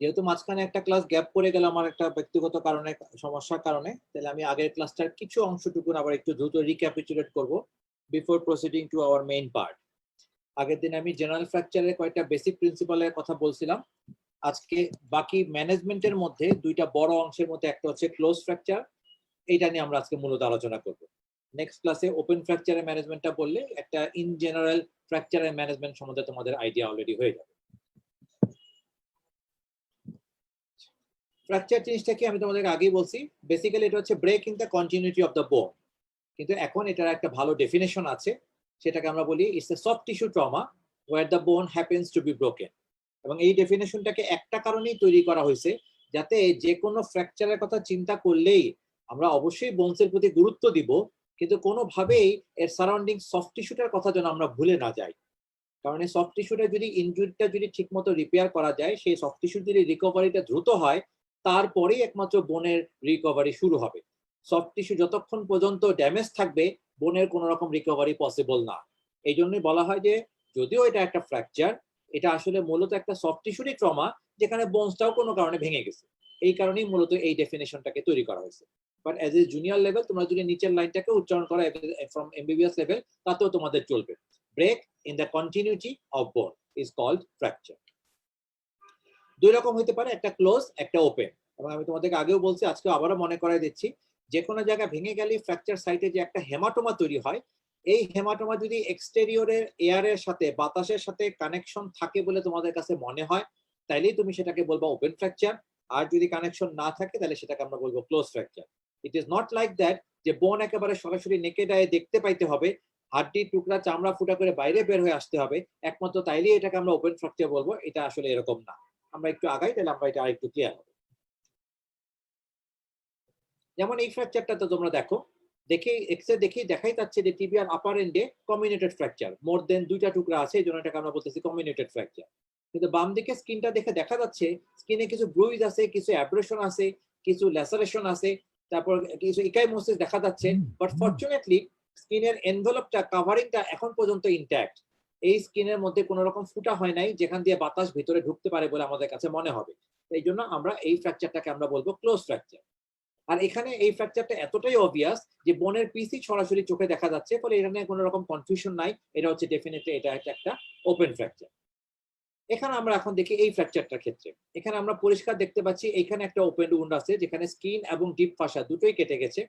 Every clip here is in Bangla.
যেহেতু মাঝখানে একটা ক্লাস গ্যাপ পড়ে গেল আমার একটা ব্যক্তিগত কারণে, সমস্যার কারণে, তাহলে আমি আগের ক্লাসটার কিছু অংশটুকু আবার একটু দ্রুত রিক্যাপিচুলেট করব before proceeding to our main part. আগের দিন আমি জেনারেল ফ্র্যাকচারের কয়েকটা বেসিক প্রিন্সিপালের কথা বলছিলাম। আজকে বাকি ম্যানেজমেন্টের মধ্যে দুইটা বড় অংশের মধ্যে একটা হচ্ছে ক্লোজ ফ্র্যাকচার, এইটা নিয়ে আমরা আজকে মূলত আলোচনা করব। নেক্সট ক্লাসে ওপেন ফ্র্যাকচারের ম্যানেজমেন্টটা বললে একটা ইন জেনারেল ফ্র্যাকচারের ম্যানেজমেন্ট সম্বন্ধে তোমাদের আইডিয়া অলরেডি হয়ে যাবে। ফ্র্যাকচার জিনিসটা কি আমি তোমাদেরকে আগেই বলছি, বেসিক্যালি এটা হচ্ছে break in the continuity of the bone, কিন্তু এখন এটার একটা ভালো ডেফিনেশন আছে, সেটাকে আমরা বলি it's a soft tissue trauma where the bone happens to be broken. এবং এই ডেফিনেশনটাকে একটা কারণেই তৈরি করা হয়েছে, যাতে যে কোনো ফ্র্যাকচারের কথা চিন্তা করলেই আমরা অবশ্যই বোনসের প্রতি গুরুত্ব দিব, কিন্তু কোনোভাবেই এর সারাউন্ডিং সফট টিস্যুটার কথা যেন আমরা ভুলে না যাই। কারণ এই সফট টিস্যুটা যদি ইনজুরিটা যদি ঠিকমতো রিপেয়ার করা যায়, সেই সফট টিস্যুর যদি রিকভারিটা দ্রুত হয়, তারপরেই একমাত্র বোনের রিকভারি শুরু হবে। সফট টিস্যু যতক্ষণ পর্যন্ত ড্যামেজ থাকবে, বোনের কোনো রকম রিকভারি পসিবল না। এই জন্যই বলা হয় যে যদিও এটা একটা ফ্র্যাকচার, এটা আসলে মূলত একটা সফট টিস্যুরই ট্রমা, যেখানে বোনসটাও কোনো কারণে ভেঙে গেছে। এই কারণেই মূলত এই ডেফিনেশনটাকে তৈরি করা হয়েছে। But as a junior level তোমরা যদি নিচের লাইনটাকে উচ্চারণ করো ফ্রম এমবিবিএস লেভেল, তাতেও তোমাদের চলবে। Break in the continuity of bone is called fracture. দুই রকম হতে পারে, একটা ক্লোজ একটা ওপেন। এবং আমি তোমাদেরকে আগেও বলছি, আজকে আবারও মনে করাই দিচ্ছি, যে কোনো জায়গা ভেঙে গেলে ফ্র্যাকচার সাইটে যে একটা হেমাটোমা তৈরি হয়, এই হেমাটোমা যদি এক্সটেরিয়রের এয়ারের সাথে বাতাসের সাথে কানেকশন থাকে বলে তোমাদের কাছে মনে হয়, তাইলেই তুমি সেটাকে বলবা ওপেন ফ্র্যাকচার। আর যদি কানেকশন না থাকে তাহলে সেটাকে আমরা বলবো close fracture. It is not like that যে বোন একেবারে সরাসরি নেকেড আইয়ে দেখতে পাইতে হবে, হাড্ডি টুকরা চামড়া ফুটা করে বাইরে বের হয়ে আসতে হবে, একমাত্র তাইলেই এটাকে আমরা ওপেন ফ্র্যাকচার বলবো। এটা আসলে এরকম না। আমরা একটু আগাই, তাহলে আমরা এটা আরেকটু ক্লিয়ার হবে। যেমন এই ফ্র্যাকচারটা তো তোমরা দেখো, দেখে এক্সরে দেখেই দেখাই যাচ্ছে যে টিবিয়ার আপার এন্ডে কমিউনেটেড ফ্র্যাকচার, মোর দেন দুইটা টুকরা আছে, এই জন্য এটাকে আমরা বলতেছি কমিউনেটেড ফ্র্যাকচার। কিন্তু বাম দিকে স্কিনটা দেখে দেখা যাচ্ছে স্কিনে কিছু ব্রুইজ আছে, কিছু অ্যাব্রেশন আছে, কিছু ল্যাসারেশন আছে, তারপর কিছু ইকাইমোসিস দেখা যাচ্ছে। বাট ফরচুনেটলি স্কিনের এনভেলপটা, কাভারিংটা এখন পর্যন্ত ইনট্যাক্ট। এই স্কিনের মধ্যে কোনো রকম ফুটা হয় নাই যেখান দিয়ে বাতাস ভিতরে ঢুকতে পারে বলে আমাদের কাছে মনে হবে। এই জন্য আমরা এই ফ্র্যাকচারটাকে আমরা বলবো ক্লোজ ফ্র্যাকচার। আর এখানে এই ফ্র্যাকচারটা এতটাই অবভিয়াস যে বোনের পিসি সরাসরি চোখে দেখা যাচ্ছে, ফলে এখানে কোনো রকম কনফিউশন নাই, এটা হচ্ছে ডেফিনেটলি এটা একটা ওপেন ফ্র্যাকচার। এখানে আমরা এখন দেখি এই ফ্র্যাকচারটার ক্ষেত্রে, এখানে আমরা পরিষ্কার দেখতে পাচ্ছি এখানে একটা ওপেন উন্ড আছে, যেখানে স্কিন এবং ডিপ ফাসা দুটোই কেটে গেছে।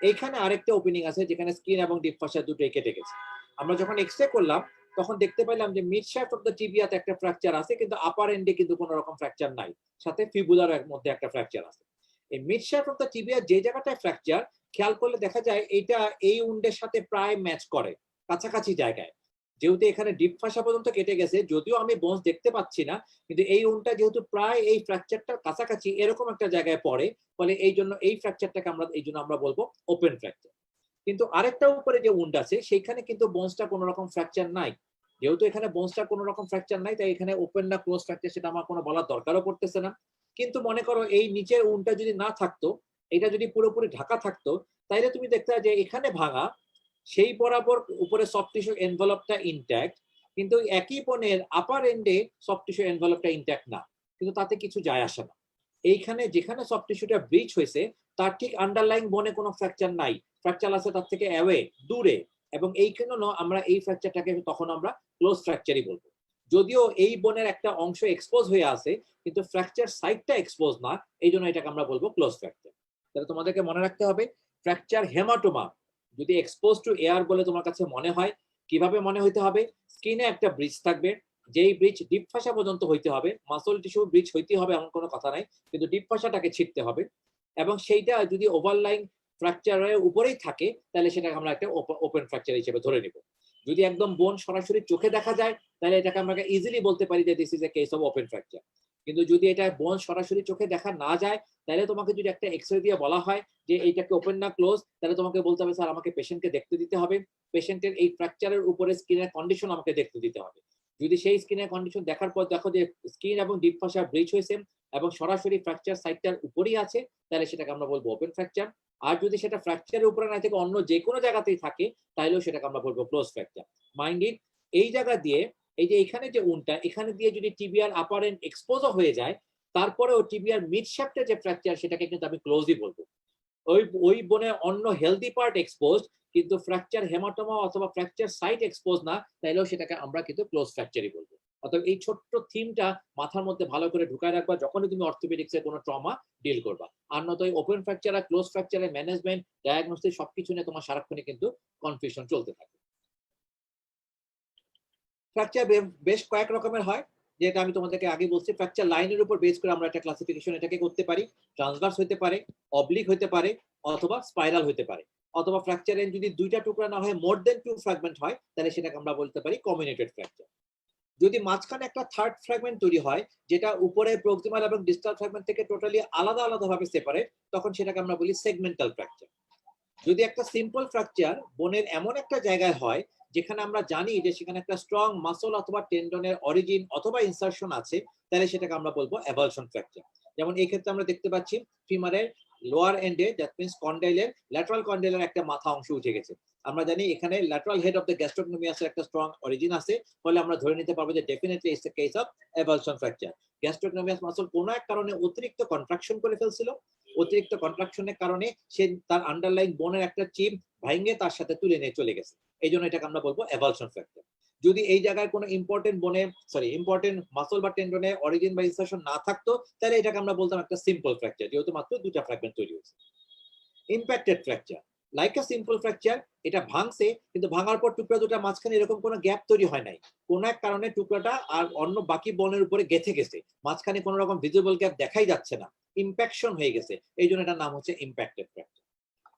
এইখানে আরেকটা ওপেনিং আছে, যেখানে স্কিন এবং ডিপ ফাসা দুটোই কেটে গেছে। আমরা যখন এক্সরে করলাম তখন দেখতে পেলাম যে মিড শ্যাফট অফ দ্য টিবিয়াতে একটা ফ্র্যাকচার আছে, কিন্তু আপার এন্ডে কিন্তু কোনো রকম ফ্র্যাকচার নাই, সাথে ফিবুলার মধ্যে একটা ফ্র্যাকচার আছে। এই mid shaft of the tibia যে জায়গাটায় ফ্র্যাকচার, খেয়াল করলে দেখা যায় এটা এই উন্ডের সাথে প্রায় ম্যাচ করে, কাছাকাছি জায়গায়। যেহেতু এখানে ডিপ ফাসা পর্যন্ত কেটে গেছে, যদিও আমি বোনস দেখতে পাচ্ছি না, কিন্তু এই উন্ডটা যেহেতু প্রায় এই ফ্র্যাকচারটার কাছাকাছি এরকম একটা জায়গায় পড়ে, ফলে এই জন্য এই ফ্র্যাকচারটাকে আমরা বলবো ওপেন ফ্র্যাকচার। কিন্তু আরেকটা উপরে যে উন্ড আছে সেইখানে কিন্তু বোনসটা কোনো রকম ফ্র্যাকচার নাই। যেহেতু এখানে বোনসটা কোনো রকম ফ্র্যাকচার নাই, তাই এখানে ওপেন না ক্লোজ ফ্র্যাকচার সেটা আমার কোনো বলার দরকারও পড়তেছে না। কিন্তু মনে করো এই নিচের উন্ডটা যদি না থাকতো, এটা যদি পুরোপুরি ঢাকা থাকতো, তাইলে তুমি দেখতে যে এখানে ভাঙা, সেই বরাবর উপরে সফট টিস্যু এনভেলপটা ইনট্যাক্ট, কিন্তু একই বোনের আপার এন্ডে সফট টিস্যু এনভেলপটা ইনট্যাক্ট না, কিন্তু তাতে কিছু যায় আসে না। এইখানে যেখানে সফট টিস্যুটা ব্রিচ হয়েছে তার ঠিক আন্ডারলাইং বোনে কোনো ফ্র্যাকচার নাই, ফ্র্যাকচার আছে তার থেকে অ্যাওয়ে, দূরে, এবং এই কারণে আমরা এই ফ্র্যাকচারটাকে তখন আমরা ক্লোজ ফ্র্যাকচারই বলবো। যদিও এই বোনের একটা অংশ এক্সপোজ হয়ে আছে, কিন্তু ফ্র্যাকচার সাইটটা এক্সপোজ না, এই জন্য এটাকে আমরা বলবো ক্লোজ ফ্র্যাকচার। তাহলে তোমাদেরকে মনে রাখতে হবে, ফ্র্যাকচার হেমাটোমা যদি এক্সপোজ টু এয়ার বলে তোমার কাছে মনে হয়, কিভাবে মনে হইতে হবে? স্কিনে একটা ব্রিজ থাকবে, যেই ব্রিজ ডিপ ফাসা পর্যন্ত হইতে হবে, মাসল টিস্যু ব্রিজ হইতে হবে এমন কোনো কথা নাই, কিন্তু ডিপ ফাসাটাকে ছিটতে হবে। এবং সেইটা যদি ওভারলাইং ফ্র্যাকচারের উপরেই থাকে, তাহলে সেটাকে আমরা একটা ওপেন ফ্র্যাকচার হিসেবে ধরে নিব। যদি একদম বোন সরাসরি চোখে দেখা যায়, তাহলে এটাকে আমরা ইজিলি বলতে পারি যে this is a case of open fracture. কিন্তু যদি এটা বোন সরাসরি চোখে দেখা না যায়, তাহলে তোমাকে যদি একটা এক্সরে দিয়ে বলা হয় যে এইটাকে ওপেন না ক্লোজ, তাহলে তোমাকে বলতে হবে স্যার আমাকে পেশেন্টকে দেখতে দিতে হবে, পেশেন্টের এই ফ্র্যাকচারের উপরে স্কিনের কন্ডিশন আমাকে দেখতে দিতে হবে। যদি সেই স্কিনের কন্ডিশন দেখার পর দেখো যে স্কিন এবং ডিপ ফাসা ব্রিচ হয়েছে এবং সরাসরি ফ্র্যাকচার সাইটটার উপরেই আছে, তাহলে সেটাকে আমরা বলবো ওপেন ফ্র্যাকচার। আর যদি সেটা ফ্র্যাকচারের উপরে না থেকে অন্য যে কোনো জায়গাতেই থাকে, তাহলেও সেটাকে আমরা বলবো ক্লোজ ফ্র্যাকচার। মাইন্ড ইট, এই জায়গা দিয়ে, এই যে এখানে যে উনটা, এখানে দিয়ে যদি টিবিয়ার আপার এন্ড এক্সপোজও হয়ে যায়, তারপরেও টিবিআর মিড শ্যাফটে যে ফ্র্যাকচার সেটাকে কিন্তু আমি ক্লোজই বলবো। ওই বোনে অন্য হেলদি পার্ট এক্সপোজ, কিন্তু ফ্র্যাকচার হেমাটোমা অথবা ফ্র্যাকচার সাইট এক্সপোজ না, তাইলেও সেটাকে আমরা কিন্তু ক্লোজ ফ্র্যাকচারই বলবো। অতএব এই ছোট্ট থিমটা মাথার মধ্যে ভালো করে ঢুকায় রাখবা যখনই তুমি অর্থোপেডিক্সের কোনো ট্রমা ডিল করবা। আর নয়তো ওপেন ফ্র্যাকচার আর ক্লোজ ফ্র্যাকচারের ম্যানেজমেন্ট, ডায়াগনোসিস সবকিছু নিয়ে তোমার সারাক্ষণই কিন্তু কনফিউশন চলতে থাকে। ফ্র্যাকচার বেশ কয়েক রকমের হয়, যেটা আমি তোমাদেরকে আগে বলছি। ফ্র্যাকচার লাইনের উপর বেস করে আমরা একটা ক্লাসিফিকেশন এটাকে করতে পারি। ট্রান্সভার্স হতে পারে, অবলিক হতে পারে, অথবা স্পাইরাল হতে পারে। অথবা ফ্র্যাকচারের যদি দুইটা টুকরা না হয়, মোর দেন 2 ফ্র্যাগমেন্ট হয়, তাহলে সেটাকে আমরা বলতে পারি কমিউনিটেড ফ্র্যাকচার। যদি মাঝখানে একটা থার্ড ফ্র্যাগমেন্ট তৈরি হয়, যেটা উপরে প্রক্সিমাল এবং ডিস্টাল ফ্র্যাগমেন্ট থেকে টোটালি আলাদা আলাদাভাবে সেপারেট, তখন সেটাকে আমরা বলি সেগমেন্টাল ফ্র্যাকচার। যদি একটা সিম্পল ফ্র্যাকচার বোনের এমন একটা জায়গায় হয় যেখানে আমরা জানি যে সেখানে একটা স্ট্রং মাসল অথবা টেন্ডনের অরিজিন অথবা ইনসারশন আছে, তাহলে সেটাকে আমরা বলবো অ্যাভালশন ফ্র্যাকচার। যেমন এই ক্ষেত্রে আমরা দেখতে পাচ্ছি ফিমারের লোয়ার এন্ডে, দ্যাট মিন্স কন্ডাইলের ল্যাটারাল কন্ডাইলের একটা মাথা অংশ উঠে গেছে। আমরা জানি এখানে ল্যাটারাল হেড অফ দ্য গ্যাস্ট্রোকনোমিয়াসের একটা স্ট্রং অরিজিন আছে, ফলে আমরা ধরে নিতে পারবো যে definitely it's the case of avulsion fracture. Gastrocnemius muscle কোনো এক কারণে অতিরিক্ত কন্ট্রাকশন করে ফেলছিল, অতিরিক্ত কন্ট্রাকশনের কারণে সে তার আন্ডারলাইন বোনের একটা চিপ ভাঙে তার সাথে তুলে নিয়ে চলে গেছে। এই জন্য এটাকে আমরা বলবো অ্যাভালশন ফ্র্যাকচার। যদি এই জায়গায় কোনো ইম্পর্টেন্ট মাসল বা টেন্ডনে অরিজিন বা ইনসারশন না থাকতো, তাহলে এটাকে আমরা বলতাম একটা সিম্পল ফ্র্যাকচার, যেহেতু মাত্র দুটা ফ্র্যাগমেন্ট তৈরি হয়েছে। Impacted fracture, like a simple fracture, এটা ভাঙছে কিন্তু ভাঙার পর টুকরা দুটা মাঝখানে এরকম কোনো গ্যাপ তৈরি হয় নাই, কোনো এক কারণে টুকরাটা আর অন্য বাকি বোনের উপরে গেঁথে গেছে, মাঝখানে কোনো রকম ভিজিবল গ্যাপ দেখাই যাচ্ছে না, ইম্প্যাকশন হয়ে গেছে, এই জন্য এটার নাম হচ্ছে ইম্প্যাক্টেড ফ্র্যাকচার।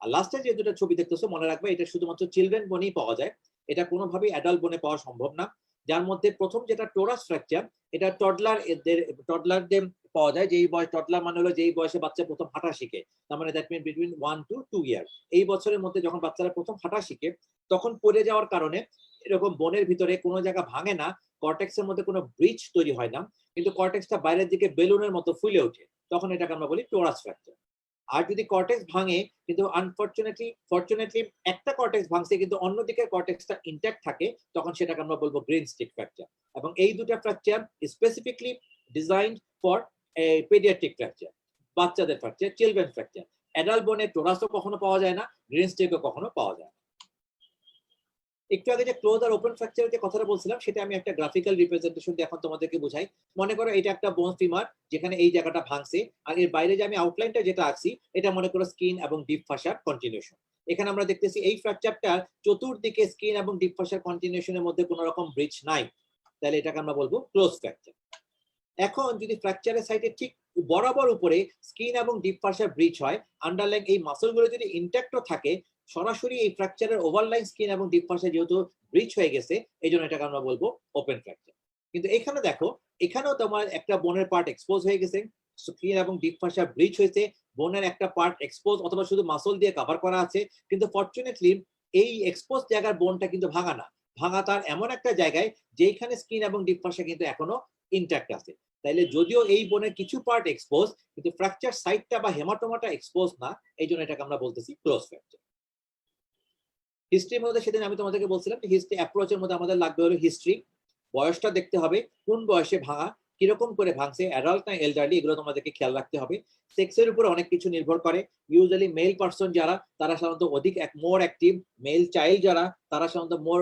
আর লাস্টে যে দুটো ছবি দেখতেছো মনে রাখবে, এটা শুধুমাত্র চিলড্রেন বোনেই পাওয়া যায়, এটা কোনোভাবেই অ্যাডাল্ট বোনে পাওয়া সম্ভব না। যার মধ্যে প্রথম যেটা টোরাস ফ্র্যাকচার, এটা টডলারদের পাওয়া যায়, যেই বয়স, টডলার মানে হলো যেই বয়সে বাচ্চা প্রথম হাঁটা শিখে, তার মানে দ্যাট মিন বিটুইন 1 to 2 ইয়ার। এই বছরের মধ্যে যখন বাচ্চারা প্রথম হাঁটা শিখে, তখন পড়ে যাওয়ার কারণে এরকম বোনের ভিতরে কোনো জায়গা ভাঙে না, কর্টেক্সের মধ্যে কোনো ব্রিচ তৈরি হয় না, কিন্তু কর্টেক্সটা বাইরের দিকে বেলুনের মতো ফুলে ওঠে, তখন এটাকে আমরা বলি টোরাস ফ্র্যাকচার। আর যদি কর্টেক্স ভাঙে কিন্তু ফরচুনেটলি একটা কর্টেক্স ভাঙছে কিন্তু অন্যদিকে কর্টেক্সটা ইনট্যাক্ট থাকে, তখন সেটাকে আমরা বলবো গ্রিন স্টিক ফ্র্যাকচার। এবং এই দুটো fracture specifically designed for paediatric fracture, বাচ্চাদের ফ্র্যাকচার, চিলড্রেন ফ্র্যাকচার। অ্যাডাল্ট বোনে টোরাসও কখনো পাওয়া যায় না, গ্রিন স্টিকও কখনো পাওয়া যায় না। একটু আগে যে ক্লোজ আর ওপেন ফ্র্যাকচারের যে কথাটা বলছিলাম, সেটা আমি একটা গ্রাফিক্যাল রিপ্রেজেন্টেশন দিয়ে এখন তোমাদেরকে বুঝাই। মনে করো এটা একটা বোন ফিমার, যেখানে এই জায়গাটা ভাঙছে, আর এর বাইরে যে আমি আউটলাইনটা যেটা আছি, এটা মনে করো স্কিন এবং ডিপ ফাশার কন্টিনিউশন। এখানে আমরা দেখতেছি এই ফ্র্যাকচারটা চতুর্দিকে স্কিন এবং ডিপ ফাশার কন্টিনিউশনের মধ্যে কোনো রকম ব্রিচ নাই, তাহলে এটাকে আমরা বলবো ক্লোজ ফ্র্যাকচার। এখন যদি ফ্র্যাকচারের সাইডে ঠিক বরাবর উপরে স্কিন এবং ডিপ ফাশার ব্রিচ হয়, আন্ডারলাইন এই মাসলগুলো যদি ইনট্যাক্টও থাকে, সরাসরি এই ফ্র্যাকচারের ওভারলাইন স্কিন এবং ডিপ ফাশার যেহেতু ব্রিচ হয়ে গেছে, এই জন্য এটাকে আমরা বলবো ওপেন ফ্র্যাকচার। কিন্তু এখানে দেখো, এখানেও তোমার একটা বোনের পার্ট এক্সপোজ হয়ে গেছে, স্কিন এবং ডিপ ফাশার ব্রিচ হয়েছে, বোনের একটা পার্ট এক্সপোজ অথবা শুধু মাসল দিয়ে কভার করা আছে, কিন্তু ফরচুনেটলি এই এক্সপোজ জায়গার বোনটা কিন্তু ভাঙা না, ভাঙা তার এমন একটা জায়গায় যেখানে স্কিন এবং ডিপ ফাশার কিন্তু এখনো ইনট্যাক্ট আছে। তাইলে যদিও এই বোনের কিছু পার্ট এক্সপোজ, কিন্তু ফ্র্যাকচার সাইটটা বা হেমাটোমাটা এক্সপোজ না, এই জন্য এটাকে আমরা বলতেছি ক্লোজ ফ্র্যাকচার। হিস্ট্রির মধ্যে সেদিন আমি তোমাদেরকে বলছিলাম যে হিস্ট্রি অ্যাপ্রোচের মধ্যে আমাদের লাগবে হলো হিস্ট্রি, বয়সটা দেখতে হবে, কোন বয়সে ভাঙা, কিরকম করে ভাঙছে, অ্যাডাল্ট না এলডারলি, এগুলো তোমাদেরকে খেয়াল রাখতে হবে। সেক্সের উপর অনেক কিছু নির্ভর করে। ইউজুয়ালি মেল পারসন যারা, তারা সাধারণত অধিক মোর অ্যাক্টিভ, মেল চাইল্ড যারা, তারা সাধারণত more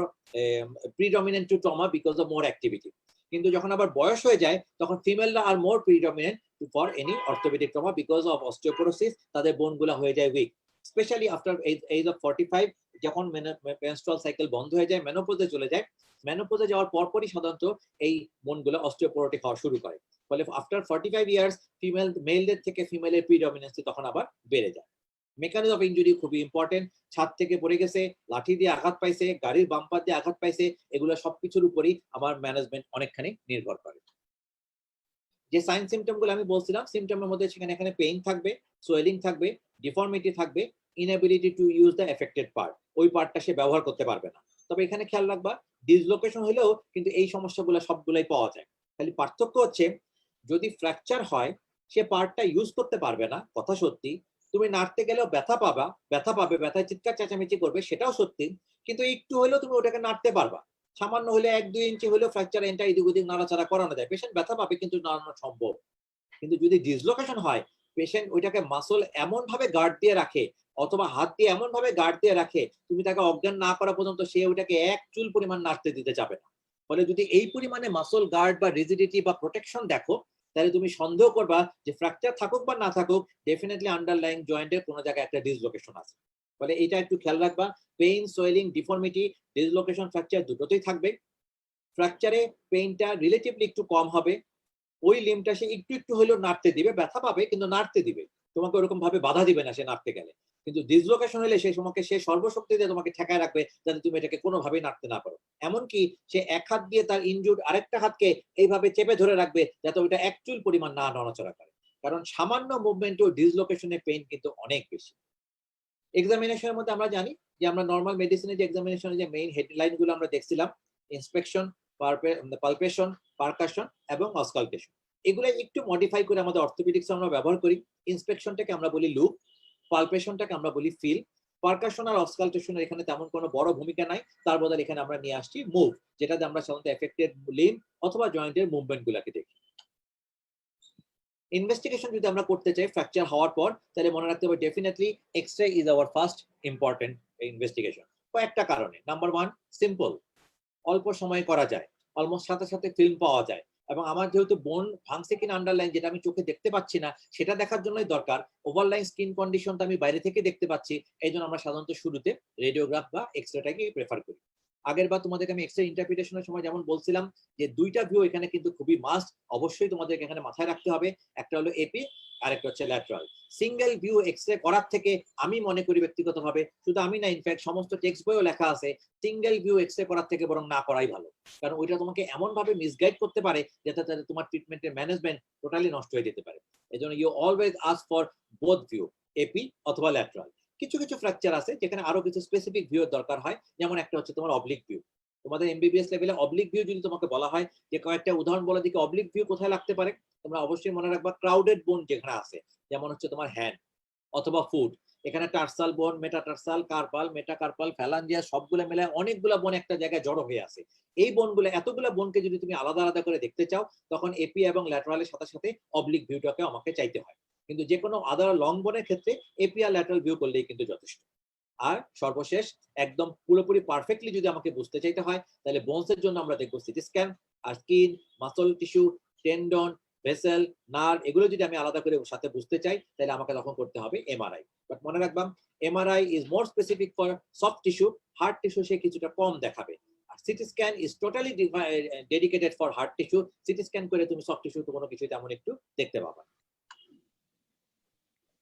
predominant to trauma because of more activity. কিন্তু যখন আবার বয়স হয়ে যায়, তখন ফিমেলরা আর more predominant for any orthopaedic trauma because of osteoporosis, তাদের বোনগুলো হয়ে যায় weak, specially after age of 45, যখন মেনস্ট্রুয়াল সাইকেল বন্ধ হয়ে যায়, মেনোপজে চলে যায়, মেনোপজে যাওয়ার পরপরই সাধারণত এই বোনগুলো অস্টিওপোরোটিক হওয়া শুরু করে। ফলে আফটার 45 ইয়ার্স মেলদের থেকে ফিমেলের প্রিডমিনেন্সি তখন আবার বেড়ে যায়। মেকানিজম অফ ইনজুরি খুবই ইম্পর্টেন্ট। ছাদ থেকে পড়ে গেছে, লাঠি দিয়ে আঘাত পাইছে, গাড়ির বাম্পার দিয়ে আঘাত পাইছে, এগুলো সবকিছুর উপরই আমার ম্যানেজমেন্ট অনেকখানি নির্ভর করে। যে সাইন সিমটম গুলো আমি বলছিলাম, সিমটমের মধ্যে এখানে পেইন থাকবে, সোয়েলিং থাকবে, ডিফর্মিটি থাকবে, inability to use the affected part, ওই পার্টটা সে ব্যবহার করতে পারবে না। তবে এখানে খেয়াল রাখবা, ডিসলোকেশন হলেও কিন্তু এই সমস্যাগুলো সবগুলাই পাওয়া যায়। খালি পার্থক্য হচ্ছে, যদি ফ্র্যাকচার হয়, সে পার্টটা ইউজ করতে পারবে না, কথা সত্যি। তুমি নাড়তে গেলেও ব্যথা পাবে, ব্যথায় চিৎকার চেঁচামেচি করবে, সেটাও সত্যি। কিন্তু একটু হলেও তুমি ওটাকে নাড়তে পারবা, সামান্য হলে 1-2 ইঞ্চি হলেও ফ্র্যাকচার এন্টা এদিক ওদিক নাড়াচাড়া করানো যায়, পেশেন্ট ব্যথা পাবে কিন্তু নাড়ানো সম্ভব। কিন্তু যদি ডিসলোকেশন হয়, পেশেন্ট ওইটাকে মাসল এমন ভাবে গার্ড দিয়ে রাখে অথবা হাত দিয়ে এমন ভাবে গার্ড দিয়ে রাখে, তুমি তাকে অজ্ঞান না করা পর্যন্ত সে ওইটাকে এক চুল পরিমাণ নাড়তে দিতে যাবে না। ফলে যদি এই পরিমাণে মাসল গার্ড বা রিজিডিটি বা প্রোটেকশন দেখো, তাহলে তুমি সন্দেহ করবা যে ফ্র্যাকচার থাকুক বা না থাকুক, ডেফিনেটলি আন্ডারলাইং জয়েন্টের কোনো জায়গায় একটা ডিসলোকেশন আছে। ফলে এটা একটু খেয়াল রাখবা। Pain, swelling, deformity, dislocation, fracture দুটোতেই থাকবে। ফ্র্যাকচারে পেইনটা রিলেটিভলি একটু কম হবে, ওই লিম্বটা সে একটু একটু হলেও নাড়তে দিবে, ব্যথা পাবে কিন্তু নাড়তে দিবে, তোমাকে ওরকম ভাবে বাধা দিবে না সে নাড়তে গেলে। কিন্তু ডিসলোকেশন হলে সে তোমাকে সে সর্বশক্তি দিয়ে তোমাকে ঠেকায় রাখবে যাতে তুমি এটাকে কোনোভাবেই নাড়তে না পারো। এমনকি সে এক হাত দিয়ে তার ইনজুর্ড আরেকটা হাতকে এইভাবে চেপে ধরে রাখবে যাতে ওইটা এক চুল পরিমাণ না নড়াচড়া করে, কারণ সামান্য মুভমেন্টেও ডিসলোকেশনের পেইন কিন্তু অনেক বেশি। এক্সামিনেশনের মধ্যে আমরা জানি যে আমরা নর্মাল মেডিসিনের যে এক্সামিনেশনের যে মেইন হেডলাইন গুলো আমরা দেখছিলাম, ইন্সপেকশন, পালপেশন, পারকাশন এবং অসকালটেশন, এগুলো একটু মডিফাই করে আমাদের অর্থোপেডিক্স আমরা ব্যবহার করি। ইন্সপেকশনটাকে আমরা বলি লুক, পালপেশনটাকে আমরা বলি ফিল, পারকাশন আর অসকালটেশনের এখানে তেমন কোনো বড় ভূমিকা নাই, তার বদলে এখানে আমরা নিয়ে আসছি মুভ, যেটাতে আমরা সাধারণত এফেক্টেড লিম্ব অথবা জয়েন্টের মুভমেন্ট গুলাকে দেখি। ইনভেস্টিগেশন যদি আমরা করতে চাই ফ্র্যাকচার হওয়ার পর, তাহলে মনে রাখতে হবে definitely X-ray is our first important investigation. কয়েকটা কারণে। নাম্বার 1, সিম্পল, অল্প সময় করা যায়, অলমোস্ট সাথে সাথে ফিল্ম পাওয়া যায়, এবং আমার যেহেতু বোন ভাঙছে কিনা আন্ডারলাইন যেটা আমি চোখে দেখতে পাচ্ছি না সেটা দেখার জন্যই দরকার, ওভারলাইন স্কিন কন্ডিশনটা আমি বাইরে থেকে দেখতে পাচ্ছি, এই জন্য আমরা সাধারণত শুরুতে রেডিওগ্রাফ বা এক্স-রেটাকে প্রেফার করি। আগের বার তোমাদেরকে আমি এক্স-রে ইন্টারপ্রিটেশনের সময় যেমন বলছিলাম যে দুইটা ভিউ এখানে কিন্তু খুবই মাস্ট, অবশ্যই তোমাদেরকে এখানে মাথায় রাখতে হবে, একটা হলো এপি আর একটা হচ্ছে ল্যাটারাল। সিঙ্গেল ভিউ এক্স-রে করার থেকে আমি মনে করি ব্যক্তিগতভাবে, শুধু আমি না, ইনফ্যাক্ট সমস্ত টেক্সট বইও লেখা আছে, সিঙ্গেল ভিউ এক্স-রে করার থেকে বরং না করাই ভালো, কারণ ওইটা তোমাকে এমন ভাবে মিসগাইড করতে পারে যাতে তোমার ট্রিটমেন্টের ম্যানেজমেন্ট টোটালি নষ্ট হয়ে যেতে পারে। এজন্য you always ask for both view, AP অথবা ল্যাটারাল। কিছু কিছু ফ্র্যাকচার আছে যেখানে আরো কিছু স্পেসিফিক ভিউ দরকার হয়, যেমন একটা হচ্ছে তোমার অবলিক ভিউ। তোমাদের এমবিবিএস লেভেলে অবলিক ভিউ যদি তোমাকে বলা হয় যে কয়েকটা উদাহরণ বলে দিকে অবলিক ভিউ কোথায় লাগতে পারে, তোমরা অবশ্যই মনে রাখবা ক্রাউডেড বোন যেখানে আছে, যেমন হচ্ছে তোমার হ্যান্ড অথবা ফুট, এখানে টার্সাল বোন, মেটাটার্সাল, কার্পাল, মেটাকার্পাল, ফ্যালাঞ্জিয়া সবগুলো মিলে অনেকগুলা বোন একটা জায়গায় জড়ো হয়ে আছে। এই বোনগুলো, এতগুলা বোনকে যদি তুমি আলাদা আলাদা করে দেখতে চাও, তখন এপি এবং ল্যাটারালের সাথে সাথে অবলিক ভিউটাকে আমাকে চাইতে হয়। কিন্তু যে কোনো আদার লং বোনের ক্ষেত্রে এপি আর ল্যাটারাল ভিউ করলেই কিন্তু যথেষ্ট। আর সর্বশেষ, একদম পুরোপুরি পারফেক্টলি যদি আমাকে বুঝতে চাইতে হয়, তাহলে বোনসের জন্য আমরা দেখবো সিটি স্ক্যান, আর skin, muscle tissue, tendon, vessel, nerve, এগুলো যদি আমি আলাদা করে সাথে বুঝতে চাই, তাহলে আমাকে তখন করতে হবে এমআরআই। বাট মনে রাখবাম, MRI is more specific for soft tissue, hard tissue সে কিছুটা কম দেখাবে। আর CT scan is totally dedicated for hard tissue, CT scan করে তুমি সফট টিস্যু তো কোনো কিছু তেমন একটু দেখতে পাবা।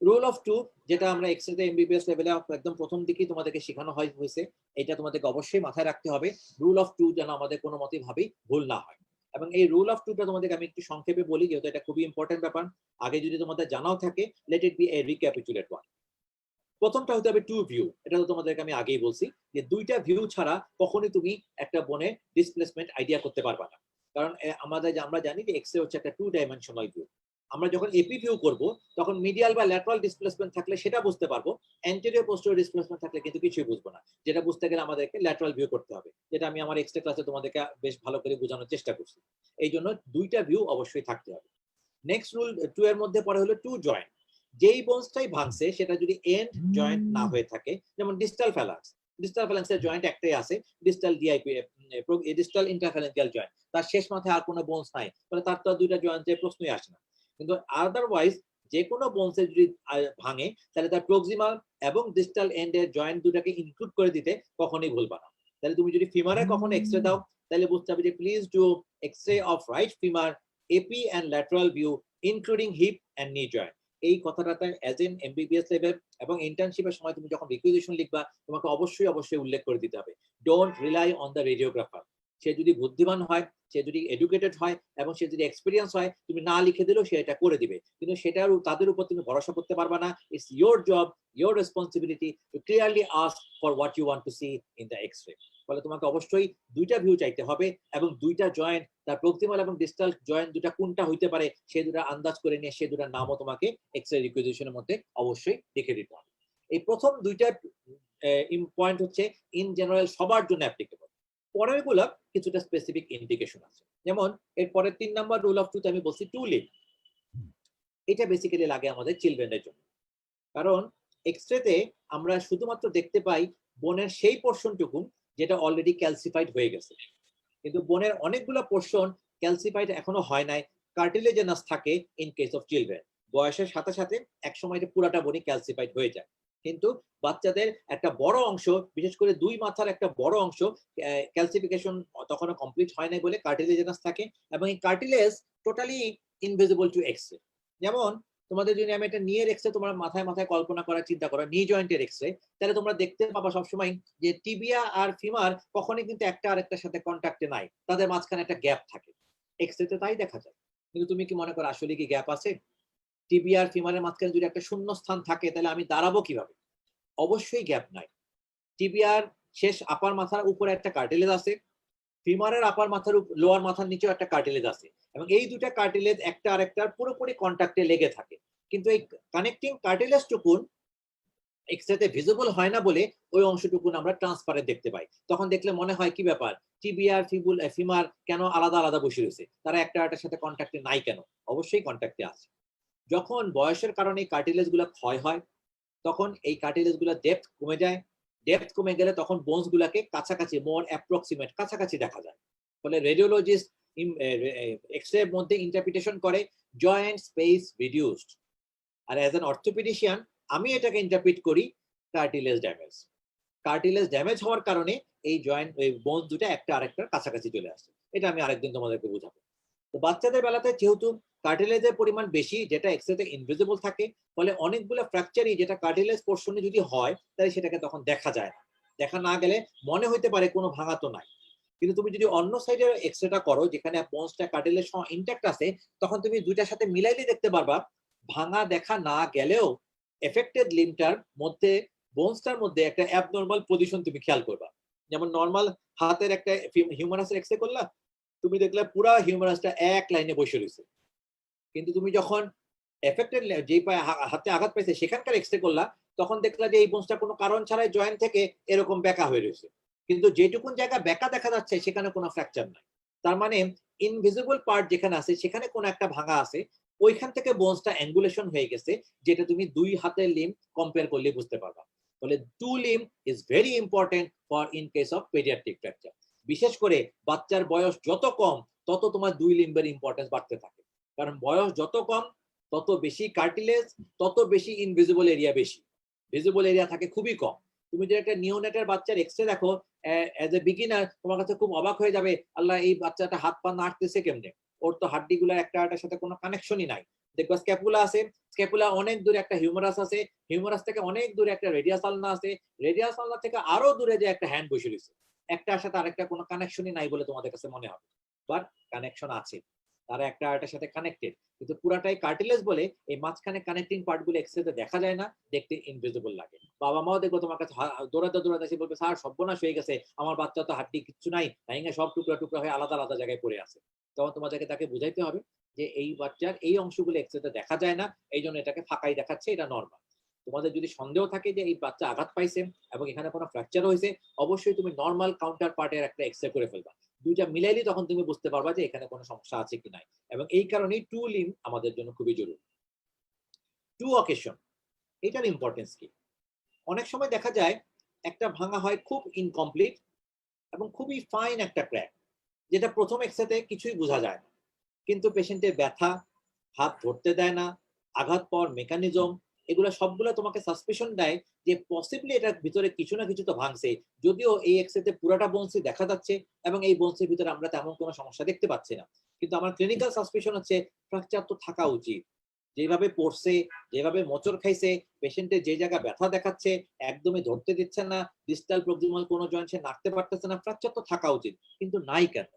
রুল অফ টু, যেটা আমরা এক্স-রে এমবিবিএস লেভেলে একদম প্রথম দিকেই তোমাদেরকে শেখানো হয়েছে, এটা তোমাদেরকে অবশ্যই মাথায় রাখতে হবে। রুল অফ টু যেন আমাদের কোনো মতেই ভাবেই ভুল না হয়। এবং এই রুল অফ টুটা তোমাদেরকে আমি একটু সংক্ষেপে বলি, যেহেতু এটা খুবই ইম্পর্টেন্ট ব্যাপার, আগে যদি তোমাদের জানাও থাকে, let it B A recapitulate one. প্রথমটা হতে হবে টু ভিউ, এটা তো তোমাদেরকে আমি আগেই বলছি যে দুইটা ভিউ ছাড়া কখনোই তুমি একটা বনে ডিসপ্লেসমেন্ট আইডিয়া করতে পারবা না, কারণ আমরা জানি যে এক্স-রে হচ্ছে একটা টু ডাইমেনশনাল ভিউ। আমরা যখন এপি ভিউ করব তখন মিডিয়াল বা ল্যাটারাল ডিসপ্লেসমেন্ট থাকলে সেটা বুঝতে পারবো, অ্যান্টেরিয়র পোস্টেরিয়র ডিসপ্লেসমেন্ট থাকলে কিন্তু কিছুই বুঝবো না, যেটা বুঝতে গেলে আমাদেরকে ল্যাটারাল ভিউ করতে হবে, যেটা আমি আমার এক্সট্রা ক্লাসে তোমাদেরকে বেশ ভালো করে বোঝানোর চেষ্টা করছি। এই জন্য দুইটা ভিউ অবশ্যই থাকতে হবে। নেক্সট রুল 2 এর মধ্যে পড়ে হলো টু জয়েন্ট, যেই বোনসটাই ভাঙছে সেটা যদি এন্ড জয়েন্ট না হয়ে থাকে, যেমন ডিস্টাল ফ্যালাংস, ডিস্টাল ফ্যালাংসের জয়েন্ট একটাই আছে, ডিস্টাল ডিআইপি, ডিস্টাল ইন্টারফ্যালেঞ্জিয়াল জয়েন্ট, তার শেষ মাথায় আর কোনো বোনস নাই, তাহলে তার তো দুইটা জয়েন্টের প্রশ্নই আসে না। কিন্তু আদারওয়াইজ যে কোনো বোনসে যদি ভাঙে, তাহলে তার প্রক্সিমাল এবং ডিস্টাল এন্ডের জয়েন্ট দুটাকে ইনক্লুড করে দিতে কখনোই ভুলবা না। তাহলে তুমি যদি ফিমারে কখনো এক্স-রে দাও, তাহলে বুঝতে হবে যে please do X-ray of right femur, AP and lateral view including hip and knee joint. এই কথাটাতে অ্যাজ এন এমবিবিএস লেভেল এবং ইন্টার্নশিপের সময় তুমি যখন রিকুইজিশন লিখবা, তোমাকে অবশ্যই উল্লেখ করে দিতে হবে, don't rely on the radiographer. সে যদি বুদ্ধিমান হয়, সে যদি এডুকেটেড হয় এবং সে যদি এক্সপিরিয়েন্স হয়, তুমি না লিখে দিলেও সে এটা করে দিবে, কিন্তু সেটার তাদের উপর তুমি ভরসা করতে পারবা না। It's your job, your responsibility to clearly ask for what you want to see in the X-ray. ফলে তোমাকে অবশ্যই দুইটা ভিউ চাইতে হবে এবং দুইটা জয়েন্ট, তার প্রক্সিমাল এবং ডিস্টাল জয়েন্ট দুটা কোনটা হইতে পারে সে দুটা আন্দাজ করে নিয়ে সে দুটার নামও তোমাকে এক্স-রে রিকুইজিশনের মধ্যে অবশ্যই লিখে দিতে হবে। এই প্রথম দুইটা পয়েন্ট হচ্ছে ইন জেনারেল সবার জন্য অ্যাপ্লিকেবল। পরেরগুলো কিছুটা স্পেসিফিক ইন্ডিকেশন আছে, যেমন এর পরের 3 নাম্বার রুল অফ টুতে আমি বলছি টু লিম্ব। এটা বেসিক্যালি লাগে আমাদের চিলড্রেনের জন্য। কারণ এক্সরেতে আমরা শুধুমাত্র দেখতে পাই বোনের সেই পোর্শনটুকু যেটা অলরেডি ক্যালসিফাইড হয়ে গেছে, কিন্তু বোনের অনেকগুলো পোর্শন ক্যালসিফাইড এখনো হয় নাই, কার্টিলেজেনাস থাকে ইন কেস অফ চিলড্রেন। বয়সের সাথে সাথে এক সময় এটা পুরাটা বনই ক্যালসিফাইড হয়ে যায়, কিন্তু বাচ্চাদের একটা বড় অংশ, বিশেষ করে দুই মাথার একটা বড় অংশ ক্যালসিফিকেশন তখনও কমপ্লিট হয় নাই বলে কার্টিলেজেনাস থাকে, এবং এই cartilage totally invisible to X-ray. যেমন তোমাদের যদি আমি একটা নিয়ের এক্সরে তোমার মাথায় মাথায় কল্পনা করার চিন্তা করো, নি জয়েন্টের এক্সরে, তাহলে তোমরা দেখতে পাবা সবসময় যে টিবিয়া আর ফিমার কখনোই কিন্তু একটা আরেকটার সাথে কন্ট্যাক্টে নাই, তাদের মাঝখানে একটা গ্যাপ থাকে। এক্সরেতে তাই দেখা যায়। কিন্তু তুমি কি মনে করো আসলে কি গ্যাপ আছে? টিবিয়া আর ফিমারের মাঝখানে যদি একটা শূন্য স্থান থাকে তাহলে আমি দাঁড়াবো কিভাবে? অবশ্যই গ্যাপ নাই। টিবিয়ার শেষ আপার মাথার উপরে একটা কার্টিলেজ আছে, ফিমারের আপার মাথার লোয়ার মাথার নিচেও একটা কার্টিলেজ আছে, এবং এই দুটা কার্টিলেজ একটা আরেকটার পুরোপুরি কন্ট্যাক্টে লেগে থাকে। কিন্তু এই কানেক্টিং কার্টিলেজ টুকুন এক্সরেতে ভিজিবল হয় না বলে ওই অংশটুকুন আমরা ট্রান্সপারেন্ট দেখতে পাই। তখন দেখলে মনে হয় কি ব্যাপার, টিবিআর ফিমার কেন আলাদা আলাদা বসে রয়েছে, তারা একটা আরেকটার সাথে কন্ট্যাক্টে নাই কেন? অবশ্যই কন্ট্যাক্টে আছে। যখন বয়সের কারণে এই কার্টিলেজ গুলা ক্ষয় হয়, তখন এই কার্টিলেজ গুলা ডেপথ কমে যায়। ডেপথ কমে গেলে তখন বোনস গুলাকে কাছাকাছি, মোর অ্যাপ্রক্সিমেট কাছাকাছি দেখা যায়। ফলে রেডিওলজিস্ট এক্সরে মধ্যে ইন্টারপ্রিটেশন করে জয়েন্ট স্পেস রিডিউসড, আর অ্যাজ অ্যান অর্থোপেডিশিয়ান আমি এটাকে ইন্টারপ্রিট করি কার্টিলেজ ড্যামেজ। কার্টিলেজ ড্যামেজ হওয়ার কারণে এই জয়েন্ট বোনস দুটো একটা আরেকটার কাছাকাছি চলে আসছে। এটা আমি আরেকদিন তোমাদেরকে বোঝাবো। তো বাচ্চাদের বেলাতে যেহেতু কার্টিলেজের পরিমাণ বেশি, যেটা এক্সরেতে ইনভিজিবল থাকে, ফলে অনেকগুলো ফ্র্যাকচারই যেটা কার্টিলেজ পোর্শনে যদি হয় তাহলে সেটাকে তখন দেখা যায় না। দেখা না গেলে মনে হইতে পারে কোনো ভাঙা তো নাই, কিন্তু তুমি যদি অন্য সাইডে এক্সরেটা করো যেখানে বোনসটা কার্টিলেজ সহ ইনট্যাক্ট আছে, তখন তুমি দুইটার সাথে মিলাইলে দেখতে পারবা ভাঙা দেখা না গেলেও এফেক্টেড লিম্বটার মধ্যে, বোনসটার মধ্যে একটা অ্যাবনর্মাল পজিশন তুমি খেয়াল করবা। যেমন নর্মাল হাতের একটা হিউমারাসের এক্সরে করলা, তুমি দেখলে পুরা হিউমারাসটা এক লাইনে বসে রয়েছে, কিন্তু তুমি যখন এফেক্টেড যে হাতে আঘাত পাইছে সেখানকার এক্সরে করলা, তখন দেখলা যে এই বোনসটা কোনো কারণ ছাড়াই জয়েন্ট থেকে এরকম বেঁকা হয়ে রয়েছে, কিন্তু যেটুকুন জায়গা বেঁকা দেখা যাচ্ছে সেখানে কোনো ফ্র্যাকচার নাই। তার মানে ইনভিজিবল পার্ট যেখানে আছে সেখানে কোনো একটা ভাঙা আছে, ওইখান থেকে বোনসটা অ্যাঙ্গুলেশন হয়ে গেছে, যেটা তুমি দুই হাতের লিম্ব কম্পেয়ার করলে বুঝতে পারবা। ফলে two limb is very important for in case of paediatric fracture. বিশেষ করে বাচ্চার বয়স যত কম তত তোমার দুই লিম্বের ইম্পর্টেন্স বাড়তে থাকে, কারণ বয়স যত কম তত বেশি কার্টিলেজ, তত বেশি ইনভিজিবল এরিয়া বেশি, ভিজিবল এরিয়া থাকে খুবই কম। তুমি যে একটা নিওনেটার বাচ্চার এক্সরে দেখো অ্যাজ এ বিগিনার, তোমার কাছে খুব অবাক হয়ে যাবে, আল্লাহ এই বাচ্চাটা হাত পা নাড়তেছে কেমনে, ওর তো হাড্ডিগুলো একটা আরেকটার সাথে কোনো কানেকশনই নাই। দেখবা স্ক্যাপুলা আছে, স্ক্যাপুলা অনেক দূরে একটা হিউমারাস আছে, হিউমারাস থেকে অনেক দূরে একটা রেডিয়াস আলনা আছে, রেডিয়াস আলনা থেকে আরো দূরে যে একটা হ্যান্ড বসে রয়েছে, একটার সাথে আরেকটা কোনো কানেকশনই নাই বলে তোমাদের কাছে মনে হবে, বাট কানেকশন আছে, তারা একটা আরেকটার সাথে কানেক্টেড, কিন্তু পুরাটাই কার্টিলেজ বলে এই মাঝখানে কানেক্টিং পার্টগুলো এক্সরেতে দেখা যায় না, দেখতে ইনভিজিবল লাগে। বাবা মাও দেখবো তোমার কাছে দৌড়াতে দৌড়াতে এসে বলবে, স্যার সর্বনাশ হয়ে গেছে, আমার বাচ্চা তো হাড্ডি কিচ্ছু নাই, ভেঙে সব টুকরা টুকরা হয়ে আলাদা আলাদা জায়গায় পড়ে আছে। তখন তোমাদেরকে তাকে বুঝাইতে হবে যে এই বাচ্চার এই অংশগুলো এক্সরেতে দেখা যায় না, এই জন্য এটাকে ফাঁকাই দেখাচ্ছে, এটা নর্মাল। তোমাদের যদি সন্দেহ থাকে যে এই বাচ্চা আঘাত পাইছে এবং এখানে কোনো ফ্র্যাকচার হয়েছে, অবশ্যই তুমি নর্মাল কাউন্টার পার্টের একটা এক্সরে করে ফেলবা, দুইটা মিলাইলে তখন তুমি বুঝতে পারবা যে এখানে কোনো সমস্যা আছে কি নাই, এবং এই কারণেই টু লিম আমাদের জন্য খুবই জরুরি। টু অকেশন, এটার ইম্পর্টেন্স কি? অনেক সময় দেখা যায় একটা ভাঙা হয় খুব ইনকমপ্লিট এবং খুবই ফাইন একটা ক্র্যাক, যেটা প্রথম এক্সরেতে কিছুই বোঝা যায় না, কিন্তু পেশেন্টের ব্যথা, হাত ধরতে দেয় না, আঘাত পাওয়ার মেকানিজম, এগুলো সবগুলো তোমাকে সাসপিশন দেয় যে পসিবলি এটার ভিতরে কিছু না কিছু তো ভাঙছে, যদিও এই এক্সরেতে পুরাটা বোনসি দেখা যাচ্ছে এবং এই বোনসের ভিতরে আমরা তেমন কোনো সমস্যা দেখতে পাচ্ছি না, কিন্তু আমার ক্লিনিক্যাল সাসপিশন হচ্ছে ফ্র্যাকচার তো থাকা উচিত। যেভাবে পড়ছে, যেভাবে মোচড় খাইছে, পেশেন্টের যে জায়গা ব্যথা দেখাচ্ছে, একদমই ধরতে দিচ্ছে না, ডিস্টাল প্রক্সিমাল কোনো জয়েন্ট সে নাড়তে পারতেছে না, ফ্র্যাকচার তো থাকা উচিত, কিন্তু নাই কেন?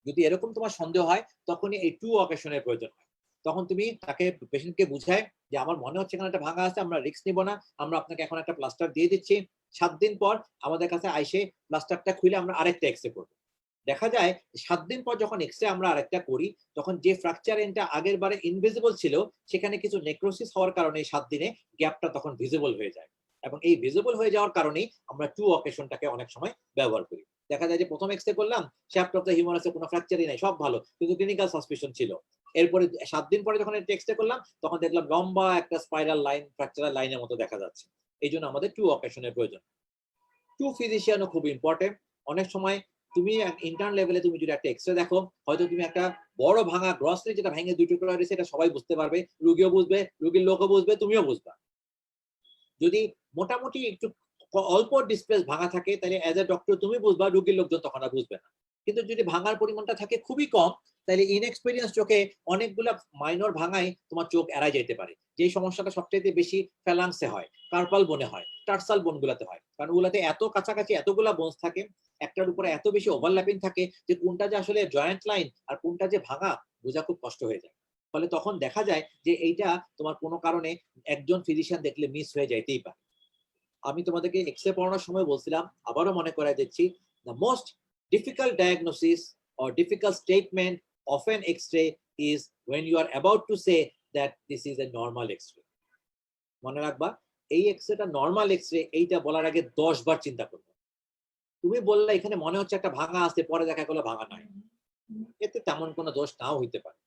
যদি এরকম তোমার সন্দেহ হয়, তখনই এই টু অকেশনের প্রয়োজন হয়। তখন তুমি তাকে, পেশেন্টকে বুঝায় যে আমার মনে হচ্ছে এখানে একটা ভাঙা আছে, আমরা রিস্ক নিব না, আমরা আপনাকে এখন একটা প্লাস্টার দিয়ে দিচ্ছি, 7 দিন পর আমাদের কাছে আইসে প্লাস্টারটা খুলে আমরা আরেকটা এক্সরে করবো। দেখা যায় 7 দিন পর যখন এক্সরে আমরা আরেকটা করি, তখন যে ফ্র্যাকচার এন্ডটা আগের বারে ইনভিজিবল ছিল, সেখানে কিছু নেক্রোসিস হওয়ার কারণে এই 7 দিনে গ্যাপটা তখন ভিজিবল হয়ে যায়, এবং এই ভিজিবল হয়ে যাওয়ার কারণেই আমরা টু অকেশনটাকে অনেক সময় ব্যবহার করি। দেখা যায় যে প্রথম এক্সরে করলাম, শ্যাফট অফ দ্য হিউমারাসে কোনো ফ্র্যাকচারই নাই, সব ভালো, কিন্তু ক্লিনিক্যাল সাসপিশন ছিল, এরপরে 7 দিন পরে যখন টেক্সটে করলাম তখন দেখলাম লম্বা একটা স্পাইরাল লাইন ফ্র্যাকচারাল লাইনের মতো দেখা যাচ্ছে। এই জন্য আমাদের 2 অকেশনের প্রয়োজন। 2 ফিজিশিয়ানও খুব ইম্পর্টেন্ট। অনেক সময় তুমি ইন্টার্ন লেভেলে তুমি যদি একটা এক্সরে দেখো, হয়তো তুমি একটা বড় ভাঙা গ্রসরি যেটা ভেঙে 2 টুকরা হয়েছে এটা সবাই বুঝতে পারবে, রোগীও বুঝবে, রোগীর লোকও বুঝবে, তুমিও বুঝবা। যদি মোটামুটি একটু অল্প ডিসপ্লেস ভাঙা থাকে তাহলে অ্যাজ এ ডক্টর তুমি বুঝবা, রোগীর লোকজন তখন আর বুঝবে না। কিন্তু যদি ভাঙার পরিমাণটা থাকে খুবই কম, তাহলে ইনএক্সপেরিয়েন্স চোখে অনেকগুলা মাইনর ভাঙাই তোমার চোখ এড়াই যেতে পারে। যে সমস্যাটা সবচেয়ে বেশি ফ্যালাংসে হয়, কার্পাল বোনে হয়, টার্সাল বোনগুলাতে হয়, কারণ ওগুলাতে এত কাছাকাছি এতগুলা বোনস থাকে, একটার উপরে এত বেশি ওভারল্যাপিং থাকে যে কোনটা যে আসলে জয়েন্ট লাইন আর কোনটা যে ভাঙা বোঝা খুব কষ্ট হয়ে যায়। ফলে তখন দেখা যায় যে এইটা তোমার কোনো কারণে একজন ফিজিশিয়ান দেখলে মিস হয়ে যাইতেই পারে। আমি তোমাদেরকে এক্সরে পড়ানোর সময় বলছিলাম, আবারও মনে করাই দিচ্ছি, the most difficult diagnosis or difficult statement of an X-ray is when you are about to say that this is a normal X-ray. মনে রাখবা, এই এক্সরেটা নর্মাল এক্সরে এইটা বলার আগে 10 বার চিন্তা করবে। তুমি বললে এখানে মনে হচ্ছে একটা ভাঙা আছে, পরে দেখা গেলো ভাঙা নাই, এতে তেমন কোনো দোষ নাও হইতে পারে।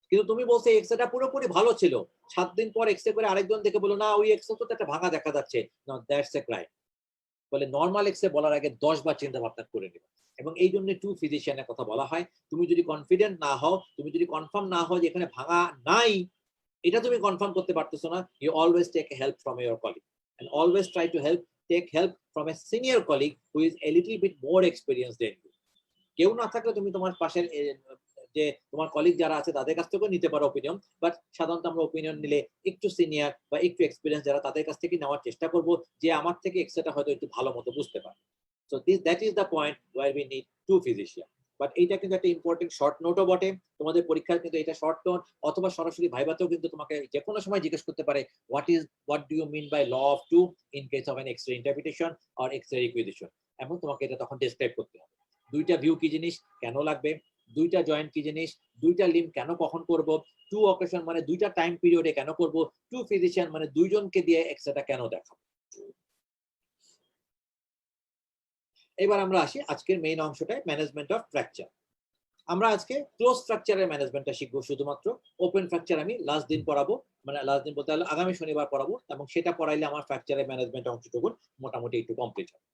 কিন্তু তুমি বলছো এক্সরেটা পুরোপুরি ভালো ছিল, 7 দিন পর এক্সরে করে আরেকজন দেখে বলো না ওই এক্সরে তো একটা ভাঙা দেখা যাচ্ছে, না দ্যাটস এ ক্রাইম। বলে নর্মাল এক্সরে বলার আগে 10 বার চিন্তা ভাবনা করে নেবে। এবং এই জন্য 2 ফিজিশিয়ানের কথা বলা হয়। তুমি যদি কনফিডেন্ট না হও, তুমি যদি কনফার্ম না হও যে এখানে ভাঙা নাই, এটা তুমি কনফার্ম করতে পারতেছো না, you always take help from your colleague and always try to take help from a senior colleague who is a little bit more experienced than you. কেউ না থাকলে তুমি তোমার পাশের যে তোমার কলিগ যারা আছে তাদের কাছ থেকেও নিতে পারো ওপিনিয়ন, বাট সাধারণত আমরা ওপিনিয়ন নিলে একটু সিনিয়র বা একটু এক্সপিরিয়েন্স যারা তাদের কাছ থেকে নেওয়ার চেষ্টা করব, যে আমার থেকে এক্সট্রাটা হয়তো একটু ভালো মতো বুঝতে পারে। So that is the point where we need 2 physician. But এইটা কিন্তু একটা ইম্পর্টেন্ট শর্ট নোটও বটে, তোমাদের পরীক্ষার কিন্তু এটা শর্ট নোট, অথবা সরাসরি ভাইভাতেও কিন্তু তোমাকে যে কোনো সময় জিজ্ঞেস করতে পারে what do you mean by law of 2 in case of an X-ray interpretation or X-ray requisition. এবং তোমাকে এটা তখন ডেসক্রাইব করতে হবে, দুইটা ভিউ কি জিনিস, কেন লাগবে, দুইটা জয়েন্ট কি জিনিস, দুইটা লিম্ব কেন কখন করব, 2 অকেশন মানে দুইটা টাইম পিরিয়ডে কেন করব, 2 ফিজিশিয়ান মানে দুইজনকে দিয়ে এক্সরেটা কেন দেখাবো। এবার আমরা আসি আজকের মেইন অংশটায়, ম্যানেজমেন্ট অফ ফ্র্যাকচার। আমরা আজকে ক্লোজ ফ্র্যাকচারের ম্যানেজমেন্টটা শিখবো শুধুমাত্র। ওপেন ফ্র্যাকচার আমি লাস্ট দিন পড়াবো, মানে লাস্ট দিন বলতে হলে আগামী শনিবার পড়াবো, এবং সেটা পড়াইলে আমার ফ্র্যাকচারের ম্যানেজমেন্ট অংশটুকু মোটামুটি একটু কমপ্লিট হবে।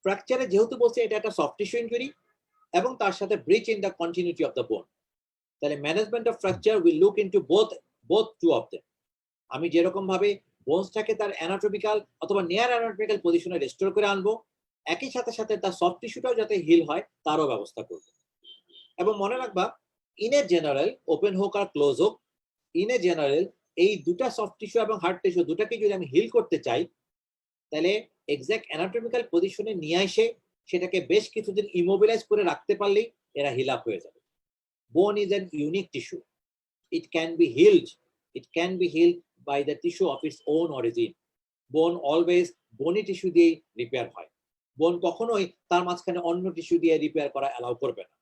ফ্র্যাকচারে যেহেতু বলছে এটা একটা সফট টিস্যু ইনজুরি এবং তার সাথে breach in the continuity of the bone, তাহলে management of fracture will look into both two of them. আমি যেরকম ভাবে বোনসটাকে তার অ্যানাটমিক্যাল অথবা নিয়ার অ্যানাটমিক্যাল পজিশনে রেস্টোর করে আনবো, একই সাথে সাথে তার সফট টিস্যুটাও যাতে হিল হয় তারও ব্যবস্থা করব। এবং মনে রাখবা, ইন এ জেনারেল, ওপেন হোক আর ক্লোজ হোক, ইন এ জেনারেল এই দুটা সফট টিস্যু এবং হার্ড টিস্যু দুটাকে যদি আমি হিল করতে চাই, তাহলে এক্সাক্ট অ্যানাটমিক্যাল পজিশনে নিয়ে এসে সেটাকে বেশ কিছুদিন ইমোবিলাইজ করে রাখতে পারলেই এরা হিল আপ হয়ে যাবে। বোন is an unique tissue, it can be healed by the tissue of its own origin. বোন অলওয়েজ বনি টিস্যু দিয়ে রিপেয়ার হয়, বোন কখনোই তার মাঝখানে অন্য টিস্যু দিয়ে রিপেয়ার করা অ্যালাউ করবে না।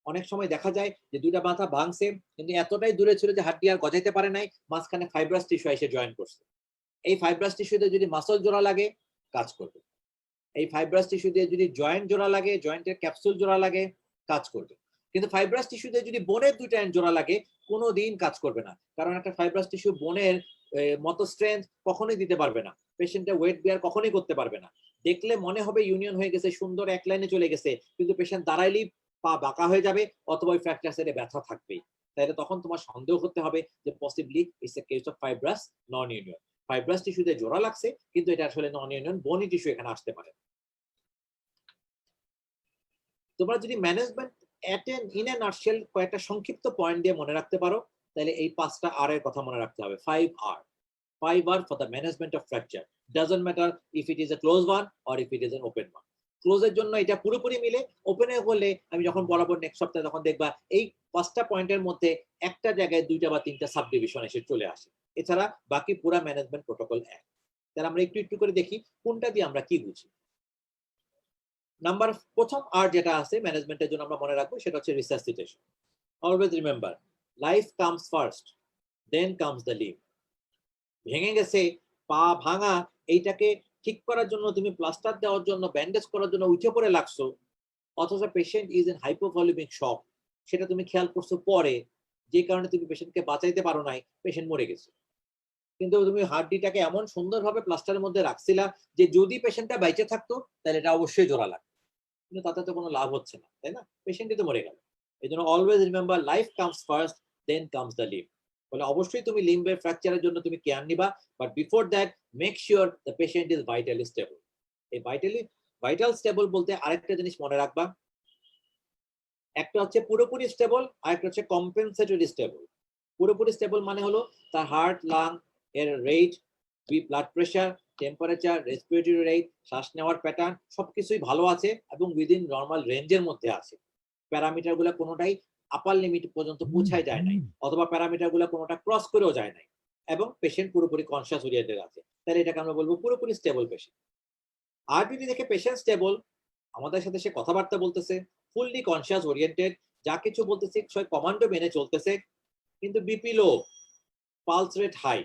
অনেক সময় দেখা যায় যে দুইটা মাথা ভাঙছে কিন্তু এতটাই দূরে ছিল যে হাড্ডি আর গজাইতে পারে নাই, মাঝখানে ফাইব্রাস টিস্যু এসে জয়েন করছে। এই ফাইব্রাস টিস্যুতে যদি মাসল জোড়া লাগে কাজ করবে, এই ফাইব্রাস টিস্যু দিয়ে যদি জয়েন্ট জোড়া লাগে, জয়েন্টের ক্যাপসুল জোড়া লাগে কাজ করবে। কিন্তু ফাইব্রাস টিস্যু দিয়ে যদি বোনের দুইটা এন্ড জোড়া লাগে কোনোদিন কাজ করবে না, কারণ একটা ফাইব্রাস টিস্যু বোনের মতো স্ট্রেংথ কখনোই দিতে পারবে না, পেশেন্টের ওয়েট বেয়ার কখনোই করতে পারবে না। দেখলে মনে হবে ইউনিয়ন হয়ে গেছে, সুন্দর এক লাইনে চলে গেছে, কিন্তু পেশেন্ট দাঁড়াইলেই পা বাঁকা হয়ে যাবে অথবা ওই ফ্র্যাকচার সাইডে ব্যথা থাকবেই। তাহলে তখন তোমার সন্দেহ করতে হবে যে possibly it's a case of fibrous non union. Fibrous টিস্যুতে জোড়া লাগছে কিন্তু এটা আসলে নন ইউনিয়ন, বনি টিস্যু এখানে আসতে পারে। তোমরা যদি ম্যানেজমেন্ট ইন এ নাটশেল কয়েকটা সংক্ষিপ্ত পয়েন্ট দিয়ে মনে রাখতে পারো, তাহলে এই 5টা আর এর কথা মনে রাখতে হবে। 5R for the management of fracture. Doesn't matter if it is a close one or if it is an open one. ক্লোজের জন্য এটা পুরোপুরি মিলে, ওপেনে হলে আমি যখন বলাবো নেক্সট সপ্তাহে তখন দেখবা এই 5টা পয়েন্টের মধ্যে একটা জায়গায় 2টা বা 3টা সাব ডিভিশন এসে চলে আসে, এছাড়া বাকি পুরো ম্যানেজমেন্ট প্রোটোকল এক। তাহলে আমরা একটু একটু করে দেখি কোনটা দিয়ে আমরা কি বুঝি। প্রথম আর যেটা আছে ম্যানেজমেন্টের জন্য আমরা মনে রাখবো সেটা হচ্ছে resuscitation. Always remember, life comes first, then comes the লিভ। ভেঙে গেছে, পা ভাঙা, এইটাকে ঠিক করার জন্য তুমি প্লাস্টার দেওয়ার জন্য, ব্যান্ডেজ করার জন্য উঠে পড়ে লাগছো, অথচ পেশেন্ট ইজ ইন হাইপোভলিউমিক শক, সেটা তুমি খেয়াল করছো পরে, যে কারণে তুমি পেশেন্টকে বাঁচাইতে পারো নাই, পেশেন্ট মরে গেছে। কিন্তু তুমি হাড্ডিটাকে এমন সুন্দরভাবে প্লাস্টারের মধ্যে রাখছিলা যে যদি পেশেন্টটা বাইচে থাকতো তাহলে এটা অবশ্যই জোড়া লাগতো, কিন্তু তাতে তো কোনো লাভ হচ্ছে না, তাই না? পেশেন্টই তো মরে গেল। এই জন্য always remember, life comes first, then comes the লিভ। বলে অবশ্যই তুমি লিম্বের ফ্র্যাকচারের জন্য তুমি কেয়ার নিবা, but before that make sure the patient is vitally stable. এই ভাইটাল স্টেবল বলতে আরেকটা জিনিস মনে রাখবা, একটা হচ্ছে পুরোপুরি স্টেবল, আরেকটা হচ্ছে কম্পেনসেটরি স্টেবল। পুরোপুরি স্টেবল মানে হলো তার হার্ট, লাং এর rate, blood pressure, temperature, respiratory rate, শ্বাস নেওয়ার প্যাটার্ন সবকিছুই ভালো আছে এবং উইদিন নর্মাল রেঞ্জের মধ্যে আছে। প্যারামিটার গুলো কোনোটাই আপার লিমিট পর্যন্ত পৌঁছায় যায় নাই, অথবা প্যারামিটার গুলো কোনোটা ক্রস করেও যায় নাই, এবং পেশেন্ট পুরোপুরি কনসিয়াস ওরিয়েন্টেড আছে, তাহলে এটাকে আমরা বলবো পুরোপুরি স্টেবল পেশেন্ট। আর যদি দেখে পেশেন্ট স্টেবল, আমাদের সাথে সে কথাবার্তা বলতেছে, ফুললি কনসিয়াস ওরিয়েন্টেড, যা কিছু বলতেছে সে কমান্ডো মেনে চলতেছে, কিন্তু BP low, pulse rate high,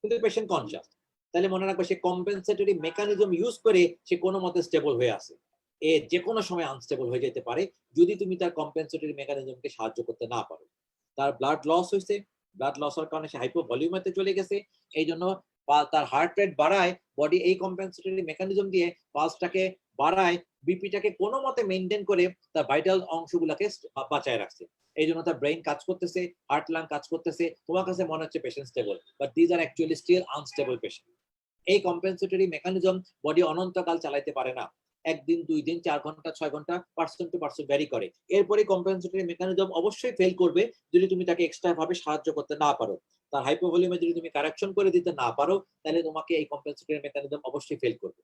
কিন্তু পেশেন্ট কনসিয়াস, তাহলে মনে রাখবে সে কম্পেনসেটরি মেকানিজম ইউজ করে সে কোনো মতে স্টেবল হয়ে আছে। এ যে কোনো সময় আনস্টেবল হয়ে যেতে পারে যদি তুমি তার কম্পেনসেটরি মেকানিজমকে সাহায্য করতে না পারো। তার ব্লাড লস হয়েছে, ব্লাড লস হওয়ার কারণে সে হাইপোভলিউমেতে চলে গেছে, এই জন্য তার হার্ট রেট বাড়ায়, বডি এই কম্পেনসেটরি মেকানিজম দিয়ে পালসটাকে বাড়ায়, বিপিটাকে কোনো মতে মেনটেন করে তার ভাইটাল অংশগুলোকে বাঁচায় রাখছে। এই জন্য তার ব্রেইন কাজ করতেছে, হার্ট লাং কাজ করতেছে, তোমার কাছে মনে হচ্ছে patient stable, but these are actually still unstable patient. এই কম্পেনসেটরি মেকানিজম বডি অনন্তকাল চালাইতে পারে না, একদিন, 2 দিন, 4 ঘন্টা, 6 ঘন্টা, পার্সন টু পার্সন ভ্যারি করে। এরপরে কম্পেনসেটরি মেকানিজম অবশ্যই ফেল করবে যদি তুমি তাকে এক্সট্রা ভাবে সাহায্য করতে না পারো। তার হাইপোভলিউমে যদি তুমি কারেকশন করে দিতে না পারো, তাহলে তোমাকে এই কম্পেনসেটরি মেকানিজম অবশ্যই ফেল করবে।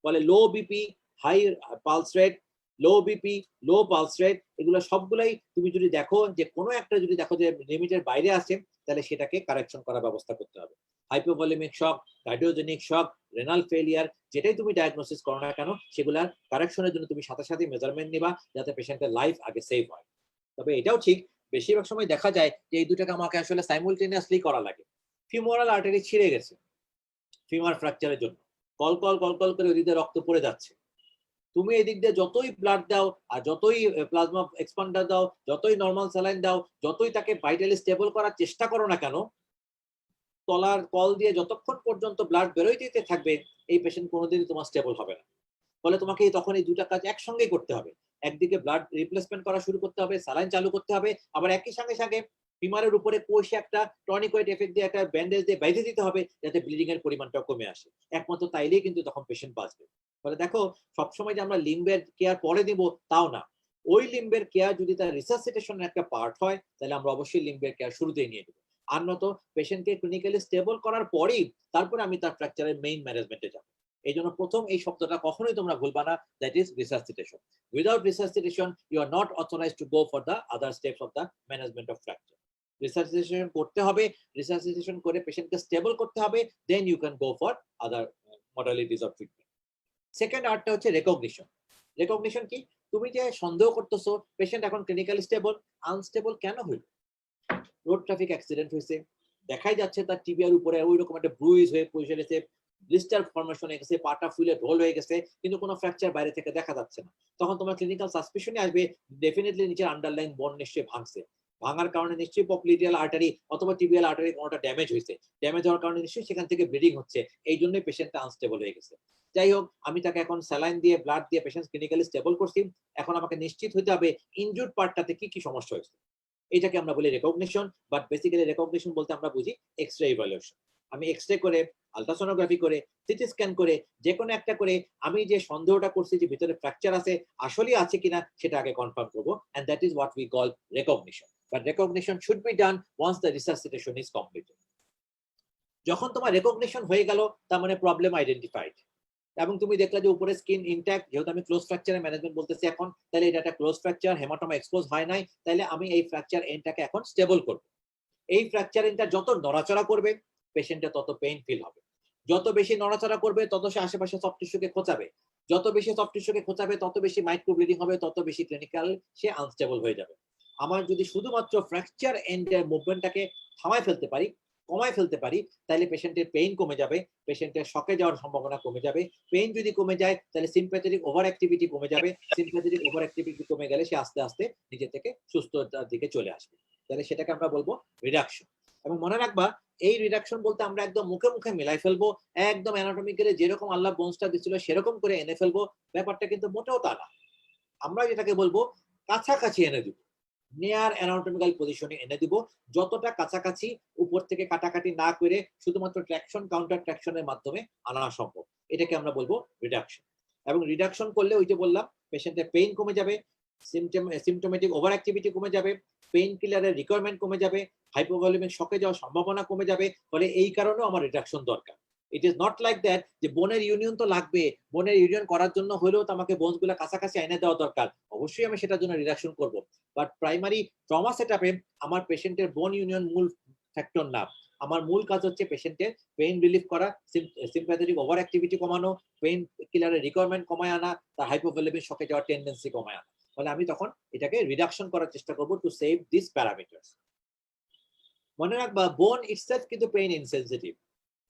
বলে low BP, high pulse rate, low BP, low pulse rate, এগুলো সবগুলাই তুমি যদি দেখো যে কোনো একটা যদি দেখো যে লিমিটের বাইরে আছে, তাহলে সেটাকে কারেকশন করার ব্যবস্থা করতে হবে। হাইপোভলিউমিক শক, কার্ডিওজেনিক শক, রেনাল ফেলিয়ার, যেটাই তুমি ডায়াগনোসিস করো না কেন, সেগুলার কারেকশনের জন্য তুমি সাথে সাথে মেজারমেন্ট নিবা, যাতে পেশেন্টের লাইফ আগে সেভ হয়। তবে এটাও ঠিক, বেশিরভাগ সময় দেখা যায় যে এই দুটাকে আমাকে আসলে সাইমultaneously করা লাগে। ফিমোরাল আর্টারি ছিঁড়ে গেছে ফিমার ফ্র্যাকচারের জন্য, কল কল কল কল করে ওদিকে রক্ত পড়ে যাচ্ছে, তুমি এদিক দিয়ে যতই ব্লাড দাও আর যতই প্লাজমা এক্সপান্ডার দাও, যতই নর্মাল স্যালাইন দাও, যতই তাকে ভাইটালি স্টেবল করার চেষ্টা করো না কেন, তলার কল দিয়ে যতক্ষণ পর্যন্ত ব্লাড বেরোইতে থাকবে, এই পেশেন্ট কোনোদিনই তোমার স্টেবল হবে না। ফলে তোমাকে তখন এই দুটা কাজ একসঙ্গেই করতে হবে। একদিকে ব্লাড রিপ্লেসমেন্ট করা শুরু করতে হবে, স্যালাইন চালু করতে হবে, আবার একই সঙ্গে সঙ্গে ফিমারের উপরে কোষে একটা টনিকয়েড এফেক্ট দিয়ে একটা ব্যান্ডেজ দিয়ে বেঁধে দিতে হবে, যাতে ব্লিডিং এর পরিমাণটা কমে আসে। একমাত্র তাইলেই কিন্তু তখন পেশেন্ট বাঁচবে। ফলে দেখো, সবসময় যে আমরা লিম্বের কেয়ার পরে দিব তাও না, ওই লিম্বের কেয়ার যদি তার রিসাসিটেশনের একটা পার্ট হয়, তাহলে আমরা অবশ্যই লিম্বের কেয়ার শুরুতেই নিয়ে নেব। আর নত পেশেন্টকে ক্লিনিক্যালি স্টেবল করার পরেই তারপরে আমি তার ফ্র্যাকচারের মেইন ম্যানেজমেন্টে যাব। এই জন্য প্রথম এই শব্দটা কখনোই তোমরা ভুলবা না, that is resuscitation. Without resuscitation you are not authorised to go for the other steps of the management of fracture. Resuscitation করতে হবে, রিসাসিটেশন করে পেশেন্টকে স্টেবল করতে হবে, then you can go for other modalities of treatment. Second আর্টটা হচ্ছে রেকগনিশন। রেকগনিশন কি? তুমি যে সন্দেহ করতেছো পেশেন্ট এখন ক্লিনিক্যালি স্টেবল, আনস্টেবল কেন হইল? রোড ট্রাফিক অ্যাক্সিডেন্ট হয়েছে, দেখাই যাচ্ছে তার টিবিয়ার উপরে ওই রকম একটা ব্রুইজ হয়ে পৌঁছে গেছে, ব্লিস্টার ফর্মেশন হয়ে গেছে, পাটা ফুলে ঢোল হয়ে গেছে, কিন্তু কোনো ফ্র্যাকচার বাইরে থেকে দেখা যাচ্ছে না। তখন তোমার ক্লিনিক্যাল সাসপিশনে আসবে ডেফিনেটলি নিচের আন্ডারলাইন বোন নিশ্চয়ই ভাঙছে, ভাঙার কারণে নিশ্চয়ই পপলিটিয়াল আর্টারি অথবা টিবিয়াল আর্টারি কোনোটা ড্যামেজ হয়েছে, ড্যামেজ হওয়ার কারণে নিশ্চয়ই সেখান থেকে ব্লিডিং হচ্ছে, এই জন্যই পেশেন্টটা আনস্টেবল হয়ে গেছে। যাই হোক, আমি তাকে এখন স্যালাইন দিয়ে ব্লাড দিয়ে পেশেন্ট ক্লিনিক্যালি স্টেবল করছি, এখন আমাকে নিশ্চিত হতে হবে ইনজুর্ড পার্টটাতে কি কি সমস্যা হয়েছে। এটাকে আমরা বলি রেকগনিশন, বাট বেসিক্যালি রেকগনিশন বলতে আমরা বুঝি এক্স-রে ইভালুয়েশন। আমি এক্স-রে করে, আলট্রাসোনোগ্রাফি করে, সিটি স্ক্যান করে, যে কোনো একটা করে আমি যে সন্দেহটা করছি যে ভিতরে ফ্র্যাকচার আছে, আসলেই আছে কিনা সেটা আগে কনফার্ম করব, and that is what we call recognition. But recognition should be done once the resuscitation is completed. যখন তোমার রেকগনিশন হয়ে গেল, তার মানে প্রবলেম আইডেন্টিফাইড, এবং তুমি দেখলে যে উপরে স্কিন ইনট্যাক্ট, যেহেতু আমি ক্লোজ ফ্র্যাকচারের ম্যানেজমেন্ট বলতেছি এখন, তাহলে এটা একটা ক্লোজ ফ্র্যাকচার, হেমাটোমা এক্সপোজ হয় নাই, তাহলে আমি এই ফ্র্যাকচার এন্ডটাকে এখন স্টেবল করব। এই ফ্র্যাকচার এন্ডটা যত নড়াচড়া করবে পেশেন্টের তত পেইন ফিল হবে, যত বেশি নড়াচড়া করবে তত সে আশেপাশে সফট টিস্যুকে খোঁচাবে, যত বেশি সফট টিস্যুকে খোঁচাবে তত বেশি মাইক্রো ব্লিডিং হবে, তত বেশি ক্লিনিক্যাল সে আনস্টেবল হয়ে যাবে। আমার যদি শুধুমাত্র ফ্র্যাকচার এন্ডের মুভমেন্টটাকে থামায় ফেলতে পারি, কমায় ফেলতে পারি তাহলে পেশেন্টের পেইন কমে যাবে, পেশেন্টের শকে যাওয়ার সম্ভাবনা কমে যাবে। পেইন যদি কমে যায় তাহলে সিম্প্যাথেটিক ওভার অ্যাক্টিভিটি কমে যাবে। সিম্প্যাথেটিক ওভার অ্যাক্টিভিটি কমে গেলে সে আস্তে আস্তে নিজে থেকে সুস্থতার দিকে চলে আসবে। তাহলে সেটাকে আমরা বলবো রিডাকশন। এবং মনে রাখবা এই রিডাকশন বলতে আমরা একদম মুখে মুখে মিলাই ফেলবো, একদম অ্যানাটমিক্যালি যেরকম আল্লাহ বোনসটা দিছিল সেরকম করে এনে ফেলবো, ব্যাপারটা কিন্তু মোটেও তা না। আমরা যেটাকে বলবো কাছাকাছি এনে দিব, নেয়ার অ্যানাটমিক্যাল পজিশনে এনে দিব, যতটা কাছাকাছি উপর থেকে কাটাকাটি না করে শুধুমাত্র ট্র্যাকশন কাউন্টার ট্র্যাকশনের মাধ্যমে আনা সম্ভব, এটাকে আমরা বলবো রিডাকশন। এবং রিডাকশন করলে ওই যে বললাম পেশেন্টের পেইন কমে যাবে, সিমটোমেটিক ওভার অ্যাক্টিভিটি কমে যাবে, পেইন কিলারের রিকোয়ারমেন্ট কমে যাবে, হাইপোভলিউমিক শকে যাওয়ার সম্ভাবনা কমে যাবে। ফলে এই কারণেও আমার রিডাকশন দরকার। It is not like that যে বোনের ইউনিয়ন তো লাগবে, বোনের ইউনিয়ন করার জন্য হলেও তো আমাকে বোনস গুলা কাছাকাছি এনে দেওয়া দরকার, অবশ্যই আমি সেটার জন্য রিডাকশন করব। বাট প্রাইমারি ট্রমা সেটআপে আমার পেশেন্টের বোন ইউনিয়ন মূল ফ্যাক্টর না। আমার মূল কাজ হচ্ছে পেশেন্টের পেইন রিলিফ করা, সিম্প্যাথেটিক ওভার অ্যাক্টিভিটি কমানো, পেইন কিলারের রিকোয়ারমেন্ট কমায় আনা, তার হাইপোভলিউমিক শকে যাওয়ার টেন্ডেন্সি কমায় আনা। ফলে আমি তখন এটাকে রিডাকশন করার চেষ্টা করব টু সেভ দিস প্যারামিটারস। মনে রাখবা বোন ইটসেলফ কিন্তু পেইন ইনসেনসিটিভ।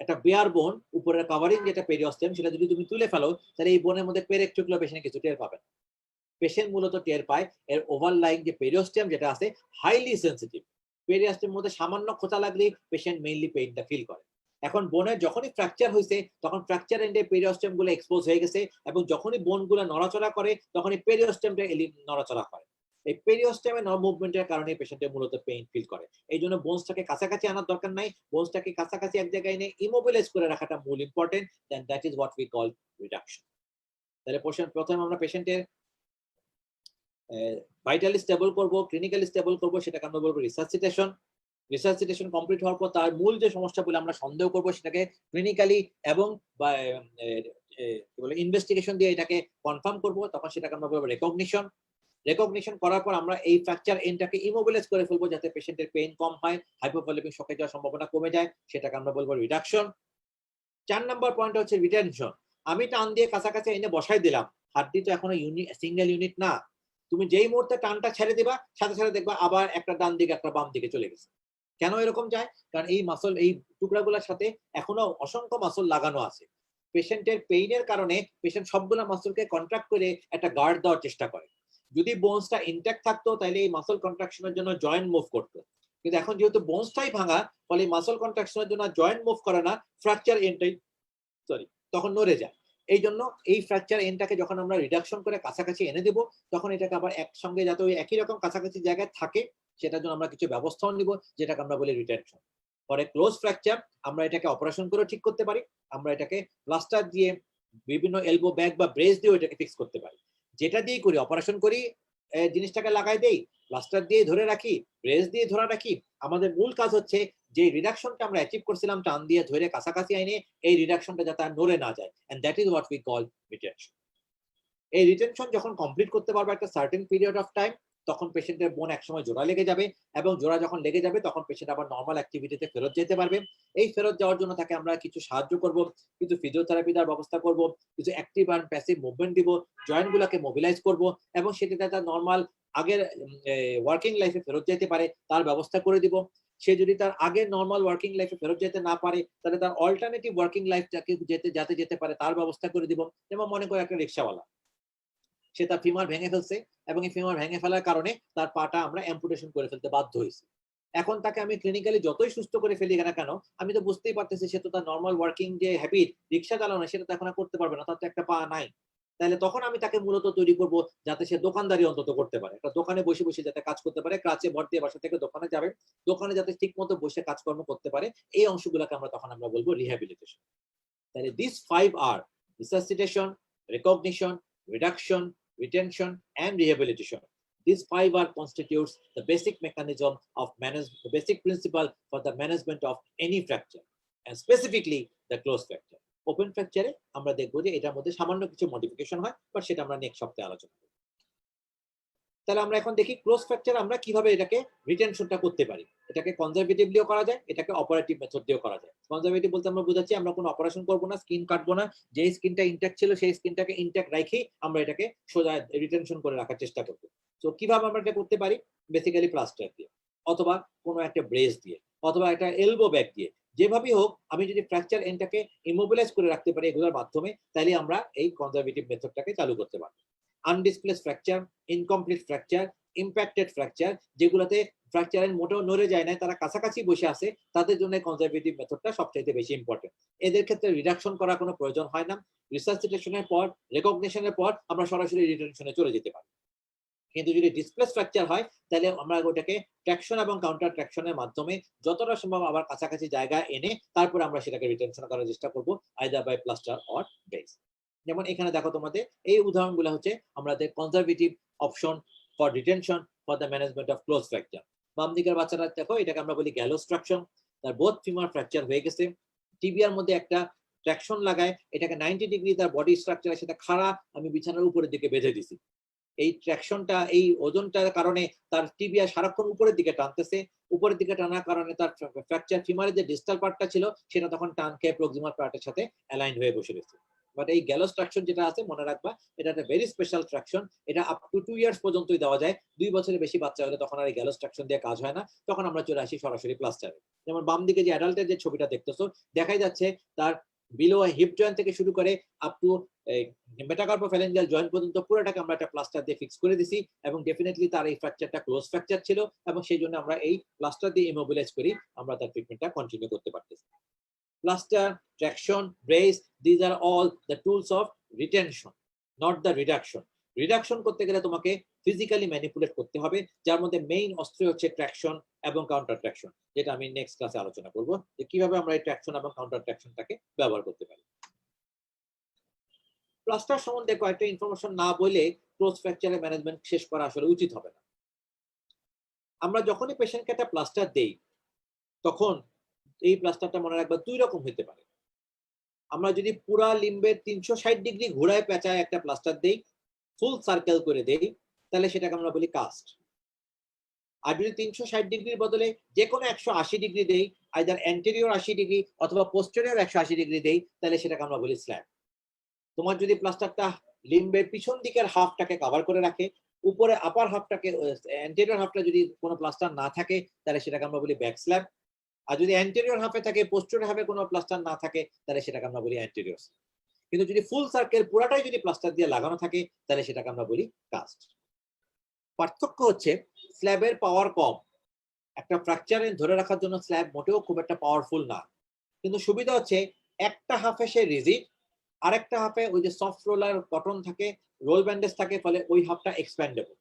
একটা বেয়ার বোন উপরের কভারিং যেটা পেরিওস্টেম সেটা যদি তুমি তুলে ফেলো তাহলে এই বোনের মধ্যে পেরেক চুকলো পেশেন্ট কিছু টের পাবে না। পেশেন্ট মূলত টের পায় এর ওভারলাইং যে পেরিওস্টেম যেটা আছে হাইলি সেনসিটিভ। পেরিওস্টেমের মধ্যে সামান্য খোঁচা লাগলেই পেশেন্ট মেইনলি পেইনটা ফিল করে। এখন বোনের যখনই ফ্র্যাকচার হয়েছে তখন ফ্র্যাকচার এন্ডে পেরিওস্টেম গুলো এক্সপোজ হয়ে গেছে এবং যখনই বোন গুলো নড়াচড়া করে তখনই পেরিওস্টেমটা নড়াচড়া করে। এই পেরিওস্টেমের মুভমেন্টের কারণে পেশেন্টের মূলত পেইন ফিল করে। এই জন্য বোনসটাকে কাছাকাছি আনার দরকার নাই, বোনসটাকে কাছাকাছি এক জায়গায় এনে ইমোবিলাইজ করে রাখাটা মূল important. Then that is what we call reduction. তাহলে প্রথমে আমরা পেশেন্টের ভাইটালি স্টেবল করব, ক্লিনিক্যালি স্টেবল করব, সেটাকে আমরা বলবো রিসাসিটেশন। রিসাসিটেশন কমপ্লিট হওয়ার পর তার মূল যে সমস্যা বলে আমরা সন্দেহ করব সেটাকে ক্লিনিক্যালি এবং ইনভেস্টিগেশন দিয়ে এটাকে কনফার্ম করব, তখন সেটাকে আমরা বলবো রেকগনিশন। রেকগনিশন করার পর আমরা এই ফ্র্যাকচার এন্ডটাকে ইমোবিলাইজ করে ফেলবো যাতে পেশেন্টের পেইন কম হয়, হাইপোভলিউমিক শকে যাওয়ার সম্ভাবনা কমে যায়, সেটাকে আমরা বলবো রিডাকশন। 4 নাম্বার পয়েন্ট হচ্ছে রিটেনশন। আমি টান দিয়ে কাছাকাছি এনে বসাই দিলাম, হাড্ডি তো এখনো সিঙ্গেল ইউনিট না। তুমি যেই মুহূর্তে টানটা ছেড়ে দিবা সাথে সাথে দেখবা আবার একটা ডান দিকে একটা বাম দিকে চলে গেছে। কেন এরকম যায়? কারণ এই মাসল এই টুকরাগুলোর সাথে এখনো অসংখ্য মাসল লাগানো আছে। পেশেন্টের পেইনের কারণে পেশেন্ট সবগুলা মাসলকে কন্ট্রাক্ট করে একটা গার্ড দেওয়ার চেষ্টা করে। যদি বোনসটা ইনট্যাক্ট থাকতো তাহলে এই মাসল কন্ট্রাকশনের জন্য জয়েন্ট মুভ করতো, কিন্তু এখন যেহেতু বোনসটাই ভাঙা ফলে মাসল কন্ট্রাকশনের জন্য জয়েন্ট মুভ করে না, ফ্র্যাকচার এন্ডটাই তখন নড়ে যায়। এই জন্য এই ফ্র্যাকচার এন্ডটাকে যখন আমরা রিডাকশন করে কাছাকাছি এনে দেব তখন এটাকে আবার একসঙ্গে যাতে ওই একই রকম কাছাকাছি জায়গায় থাকে সেটার জন্য আমরা কিছু ব্যবস্থাও নিব, যেটাকে আমরা বলি রিটেনশন। পরে ক্লোজ ফ্র্যাকচার আমরা এটাকে অপারেশন করে ঠিক করতে পারি, আমরা এটাকে প্লাস্টার দিয়ে বিভিন্ন এলবো ব্যাগ বা ব্রেস দিয়ে এটাকে ফিক্স করতে পারি। যেটা দিয়ে করি অপারেশন করি জিনিসটাকে লাগাই দেই, প্লাস্টার দিয়ে ধরে রাখি, ব্রেস দিয়ে ধরে রাখি, আমাদের মূল কাজ হচ্ছে যে রিডাকশনটা আমরা অ্যাচিভ করছিলাম টান দিয়ে ধরে কাছাকাছি আইনে এই রিডাকশনটা যাতে আর নড়ে না যায়, and that is what we call retention. এই রিটেনশন যখন কমপ্লিট করতে পারবো একটা সার্টেন পিরিয়ড অফ টাইম তখন পেশেন্টের বোন একসময় জোড়া লেগে যাবে এবং জোড়া যখন লেগে যাবে তখন পেশেন্ট আবার নর্মাল অ্যাক্টিভিটিতে ফেরত যেতে পারবে। এই ফেরত যাওয়ার জন্য তাকে আমরা কিছু সাহায্য করব, কিছু ফিজিওথেরাপি দেওয়ার ব্যবস্থা করব, কিছু অ্যাক্টিভ অ্যান্ড প্যাসিভ মুভমেন্ট দিব, জয়েন্ট গুলাকে মোবিলাইজ করব এবং সেটা তার নর্মাল আগের ওয়ার্কিং লাইফে ফেরত যেতে পারে তার ব্যবস্থা করে দিব। সে যদি তার আগের নর্মাল ওয়ার্কিং লাইফে ফেরত যেতে না পারে তাহলে তার অল্টারনেটিভ ওয়ার্কিং লাইফটাকে যেতে পারে তার ব্যবস্থা করে দিব। যেমন মনে করে একটা রিক্সাওয়ালা, সে তার ফিমার ভেঙে ফেলছে এবং এই ফিমার ভেঙে ফেলার কারণে তার পাটা আমরা অ্যাম্পুটেশন করে ফেলতে বাধ্য হয়েছি। এখন তাকে আমি ক্লিনিক্যালি যতই সুস্থ করে ফেলি না কেন আমি তো বুঝতেই পারতেছি সে তো তার নর্মাল ওয়ার্কিং যে হ্যাবিট রিক্সা চালানো সেটা তো এখন করতে পারবে না, তার তো একটা পা নাই। তাহলে তখন আমি তাকে মূলত তৈরি করব যাতে সে দোকানদারি অন্তত করতে পারে, একটা দোকানে বসে বসে যাতে কাজ করতে পারে, ক্রাচে ভর দিয়ে বাসা থেকে দোকানে যাবে, দোকানে যাতে ঠিক মতো বসে কাজকর্ম করতে পারে, এই অংশগুলোকে আমরা তখন আমরা বলবো রিহ্যাবিলিটেশন। তাহলে this 5 are resuscitation, recognition, reduction, retention and rehabilitation. These 5 are constitutes the basic mechanism of the basic principle for the management of any fracture and specifically the closed fracture. Open fracture আমরা দেখব যে এটার মধ্যে সামান্য কিছু মডিফিকেশন হয় বাট সেটা আমরা নেক্সট সপ্তাহে আলোচনা করব। তাহলে আমরা এখন দেখি ক্লোজ ফ্র্যাকচার আমরা কিভাবে এটাকে রিটেনশনটা করতে পারি। এটাকে কনজারভেটিভলিও করা যায়, এটাকে অপারেটিভ মেথড দিয়েও করা যায়। কনজারভেটিভ বলতে আমরা বুঝাচ্ছি আমরা কোনো অপারেশন করব না, স্কিন কাটবো না, যে স্কিনটা ইনট্যাক্ট ছিল সেই স্কিনটাকে ইনট্যাক্ট রাখি আমরা এটাকে সোজা রিটেনশন করে রাখার চেষ্টা করব। তো কিভাবে আমরা এটা করতে পারি? বেসিক্যালি প্লাস্টার দিয়ে অথবা কোনো একটা ব্রেস দিয়ে। অথবা একটা এলবো ব্যাক দিয়ে, যেভাবেই হোক আমি যদি ফ্র্যাকচার এন্ডটাকে ইমোবিলাইজ করে রাখতে পারি এগুলোর মাধ্যমে, তাহলে আমরা এই কনজারভেটিভ মেথডটাকে চালু করতে পারবো। Undisplaced fracture, incomplete fracture, impacted fracture, যেগুলোতে ফ্র্যাকচারের মোটেও নড়ে যায় না, তারা কাছাকাছি বসে আছে, তাদের জন্য কনজারভেটিভ মেথডটা সবচাইতে বেশি ইম্পর্টেন্ট। এদের ক্ষেত্রে রিডাকশন করার কোনো প্রয়োজন হয় না। রিসাসিটেশনের পর, রেকগনিশনের পর আমরা সরাসরি রিটেনশনে চলে যেতে পারি। কিন্তু যদি ডিসপ্লেস ফ্র্যাকচার হয়, তাহলে আমরা ওটাকে ট্র্যাকশন এবং কাউন্টার ট্র্যাকশনের মাধ্যমে যতটা সম্ভব আবার কাছাকাছি জায়গায় এনে তারপরে আমরা সেটাকে রিটেনশন করার চেষ্টা করব, either by plaster or brace. যেমন এখানে দেখো তোমাদের এই উদাহরণগুলো হচ্ছে আমাদের conservative option for retention for the management of close fracture. বাম দিকের বাচ্চারা দেখো, এটাকে আমরা বলি গ্যালোস ট্রাকশন। তার বোথ ফিমার ফ্র্যাকচার হয়ে গেছে, টিবিয়ার মধ্যে একটা ট্র্যাকশন লাগায়, এটাকে 90 ডিগ্রি তার বডি স্ট্রাকচারের সাথে খাড়া আমি বিছানার উপরের দিকে বেঁধে দিছি। এই ট্র্যাকশনটা, এই ওজনটার কারণে তার টিবিয়া সারাক্ষণ উপরের দিকে টানতেছে, উপরের দিকে টানার কারণে তার ফ্র্যাকচার ফিমারের যে ডিস্টাল পার্টটা ছিল সেটা তখন টান খেয়ে প্রক্সিমাল পার্টের সাথে অ্যালাইন হয়ে বসে রয়েছে। বাট এই গ্যালোস ট্রাকশন যেটা আছে, মনে রাখবা এটা একটা ভেরি স্পেশাল ট্রাকশন। এটা আপ টু 2 ইয়ার্স পর্যন্তই দেওয়া যায়। 2 বছরের বেশি বাচ্চা হলে তখন আর এই গ্যালোস ট্রাকশন দিয়ে কাজ হয় না, তখন আমরা চলে আসি সরাসরি প্লাস্টারে। যেমন বাম দিকে যে অ্যাডাল্টের যে ছবিটা দেখতেছো, দেখাই যাচ্ছে তার বিলো হিপ জয়েন্ট থেকে শুরু করে আপ টু মেটাকার্পোফ্যালেঞ্জিয়াল জয়েন্ট পর্যন্ত পুরোটাকে আমরা একটা প্লাস্টার দিয়ে ফিক্স করে দিছি, এবং ডেফিনেটলি তার এই ফ্র্যাকচারটা ক্লোজ ফ্র্যাকচার ছিল, এবং সেই জন্য আমরা এই প্লাস্টার দিয়ে ইমোবিলাইজ করি, আমরা তার ট্রিটমেন্টটা কন্টিনিউ করতে পারতেছি। Plaster, traction, brace, these are all the tools of retention, not the reduction. Reduction করতে গেলে তোমাকে ফিজিক্যালি ম্যানিপুলেট করতে হবে, যার মধ্যে মেইন অস্ত্র হচ্ছে ট্র্যাকশন এবং কাউন্টার ট্র্যাকশন, যেটা আমি নেক্সট ক্লাসে আলোচনা করব যে কিভাবে আমরা এই ট্র্যাকশন এবং কাউন্টার ট্র্যাকশনটাকে ব্যবহার করতে পারি। প্লাস্টার সম্বন্ধে কয়েকটা ইনফরমেশন না বলে ক্লোজ ফ্র্যাকচারের ম্যানেজমেন্ট শেষ করা আসলে উচিত হবে না। আমরা যখনই পেশেন্টকে একটা প্লাস্টার দেই, তখন এই প্লাস্টারটা মনে রাখবা 2 রকম হতে পারে। আমরা যদি পুরা লিম্বের 360 ডিগ্রি ঘোরায় পেঁচায় একটা প্লাস্টার দেই, ফুল সার্কেল করে দেই, তাহলে সেটাকে আমরা বলি কাস্ট। আর যদি 360 ডিগ্রির বদলে যে কোনো 180 ডিগ্রি দেই, আইদার অ্যান্টেরিয়র 80 ডিগ্রি অথবা পোস্টেরিয়র 180 ডিগ্রি দেই, তাহলে সেটাকে আমরা বলি স্ল্যাব। তোমার যদি প্লাস্টারটা লিম্বের পিছন দিকের হাফটাকে কভার করে রাখে, উপরে আপার হাফটাকে, অ্যান্টেরিয়র হাফটা যদি কোনো প্লাস্টার না থাকে, তাহলে সেটাকে আমরা বলি ব্যাক স্ল্যাব। আর যদি অ্যান্টেরিয়র হাফে থাকে, পোস্টেরিয়র হাফে কোনো প্লাস্টার না থাকে, তাহলে সেটাকে আমরা বলি অ্যান্টেরিয়র। কিন্তু যদি ফুল সার্কেল পুরাটাই যদি প্লাস্টার দিয়ে লাগানো থাকে, তাহলে সেটাকে আমরা বলি কাস্ট। পার্থক্য হচ্ছে স্ল্যাবের পাওয়ার কম। একটা ফ্র্যাকচারে ধরে রাখার জন্য স্ল্যাব মোটেও খুব একটা পাওয়ারফুল না, কিন্তু সুবিধা হচ্ছে একটা হাফে সে রিজিড, আরেকটা হাফে ওই যে সফট রোলার কটন থাকে, রোল ব্যান্ডেজ থাকে, ফলে ওই হাফটা এক্সপ্যান্ডেবল।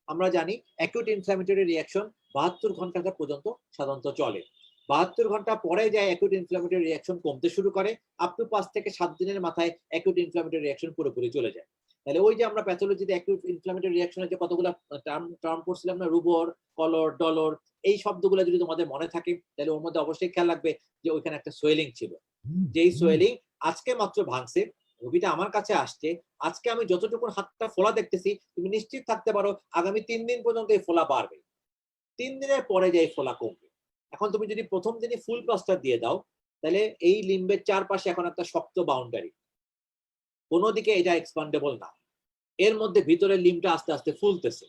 আমরা জানি অ্যাকিউট ইনফ্ল্যামেটরি রিঅ্যাকশন 72 ঘন্টা পর্যন্ত সাধারণত চলে। 72 ঘন্টা পরে যায় অ্যাকিউট ইনফ্ল্যামেটরি রিঅ্যাকশন কমতে শুরু করে, আপ টু 5 থেকে 7 দিনের মাথায় অ্যাকিউট ইনফ্ল্যামেটরি রিঅ্যাকশন পুরোপুরি চলে যায়। তাহলে ওই যে আমরা প্যাথোলজিতে অ্যাকিউট ইনফ্ল্যামেটরি রিঅ্যাকশনের যে কতগুলো টার্ম পড়ছিলাম না, রুবর, কলর, ডলর, এই শব্দগুলো যদি তোমাদের মনে থাকে, তাহলে ওর মধ্যে অবশ্যই খেয়াল রাখবে যে ওইখানে একটা সোয়েলিং ছিল, যেই সোয়েলিং আজকে মাত্র ভাঙছে, রোগীটা আমার কাছে আসছে, আজকে আমি যতটুকু হাতটা ফোলা দেখতেছি, তুমি নিশ্চিত থাকতে পারো আগামী 3 দিন পর্যন্ত এই ফোলা বাড়বে, 3 দিনের পরে যে এই ফোলা কমবে। এখন তুমি যদি প্রথম দিনই ফুল প্লাস্টার দিয়ে দাও, তাহলে এই লিম্বের চারপাশে এখন একটা শক্ত বাউন্ডারি, কোনো দিকে এটা এক্সপান্ডেবল না, এর মধ্যে ভিতরের লিম্বটা আস্তে আস্তে ফুলতেছে,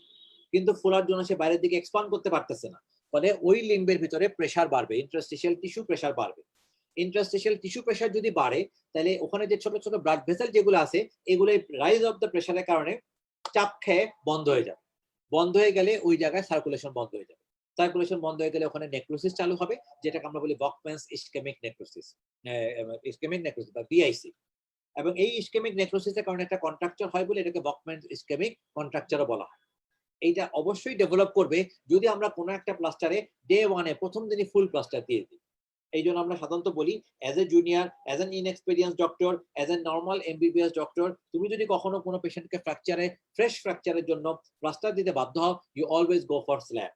কিন্তু ফোলার জন্য সে বাইরের দিকে এক্সপান্ড করতে পারতেছে না, ফলে ওই লিম্বের ভিতরে প্রেসার বাড়বে, ইন্টারস্টিশিয়াল টিস্যু প্রেসার বাড়বে। ইন্টারস্টিশিয়াল টিস্যু প্রেসার যদি বাড়ে, তাহলে ওখানে যে ছোট ছোট ব্লাড ভেসেল যেগুলো আছে, এগুলো রাইজ অফ দ্য প্রেসারের কারণে চাপ খেয়ে বন্ধ হয়ে যাবে। বন্ধ হয়ে গেলে ওই জায়গায় সার্কুলেশন বন্ধ হয়ে যাবে। সার্কুলেশন বন্ধ হয়ে গেলে ওখানে নেক্রোসিস চালু হবে, যেটাকে আমরা বলি বকম্যানস ইসকেমিক নেক্রোসিস, ইসকেমিক নেক্রোসিস বা বিআইসি। এবং এই ইসকেমিক নেক্রোসিসের কারণে একটা কন্ট্রাকচার হয় বলে এটাকে বকম্যানস ইসকেমিক কন্ট্রাকচারও বলা হয়। এইটা অবশ্যই ডেভেলপ করবে যদি আমরা কোনো একটা প্লাস্টারে ডে 1-এ প্রথম দিনই ফুল প্লাস্টার দিয়ে দিই। এই জন্য আমরা সাধারণত বলি, as a junior, as an inexperience doctor, as a normal MBBS doctor, তুমি যদি কখনো কোনো পেশেন্টকে ফ্রেশ ফ্র্যাকচারের জন্য প্লাস্টার দিতে বাধ্য হও, you always go for slab.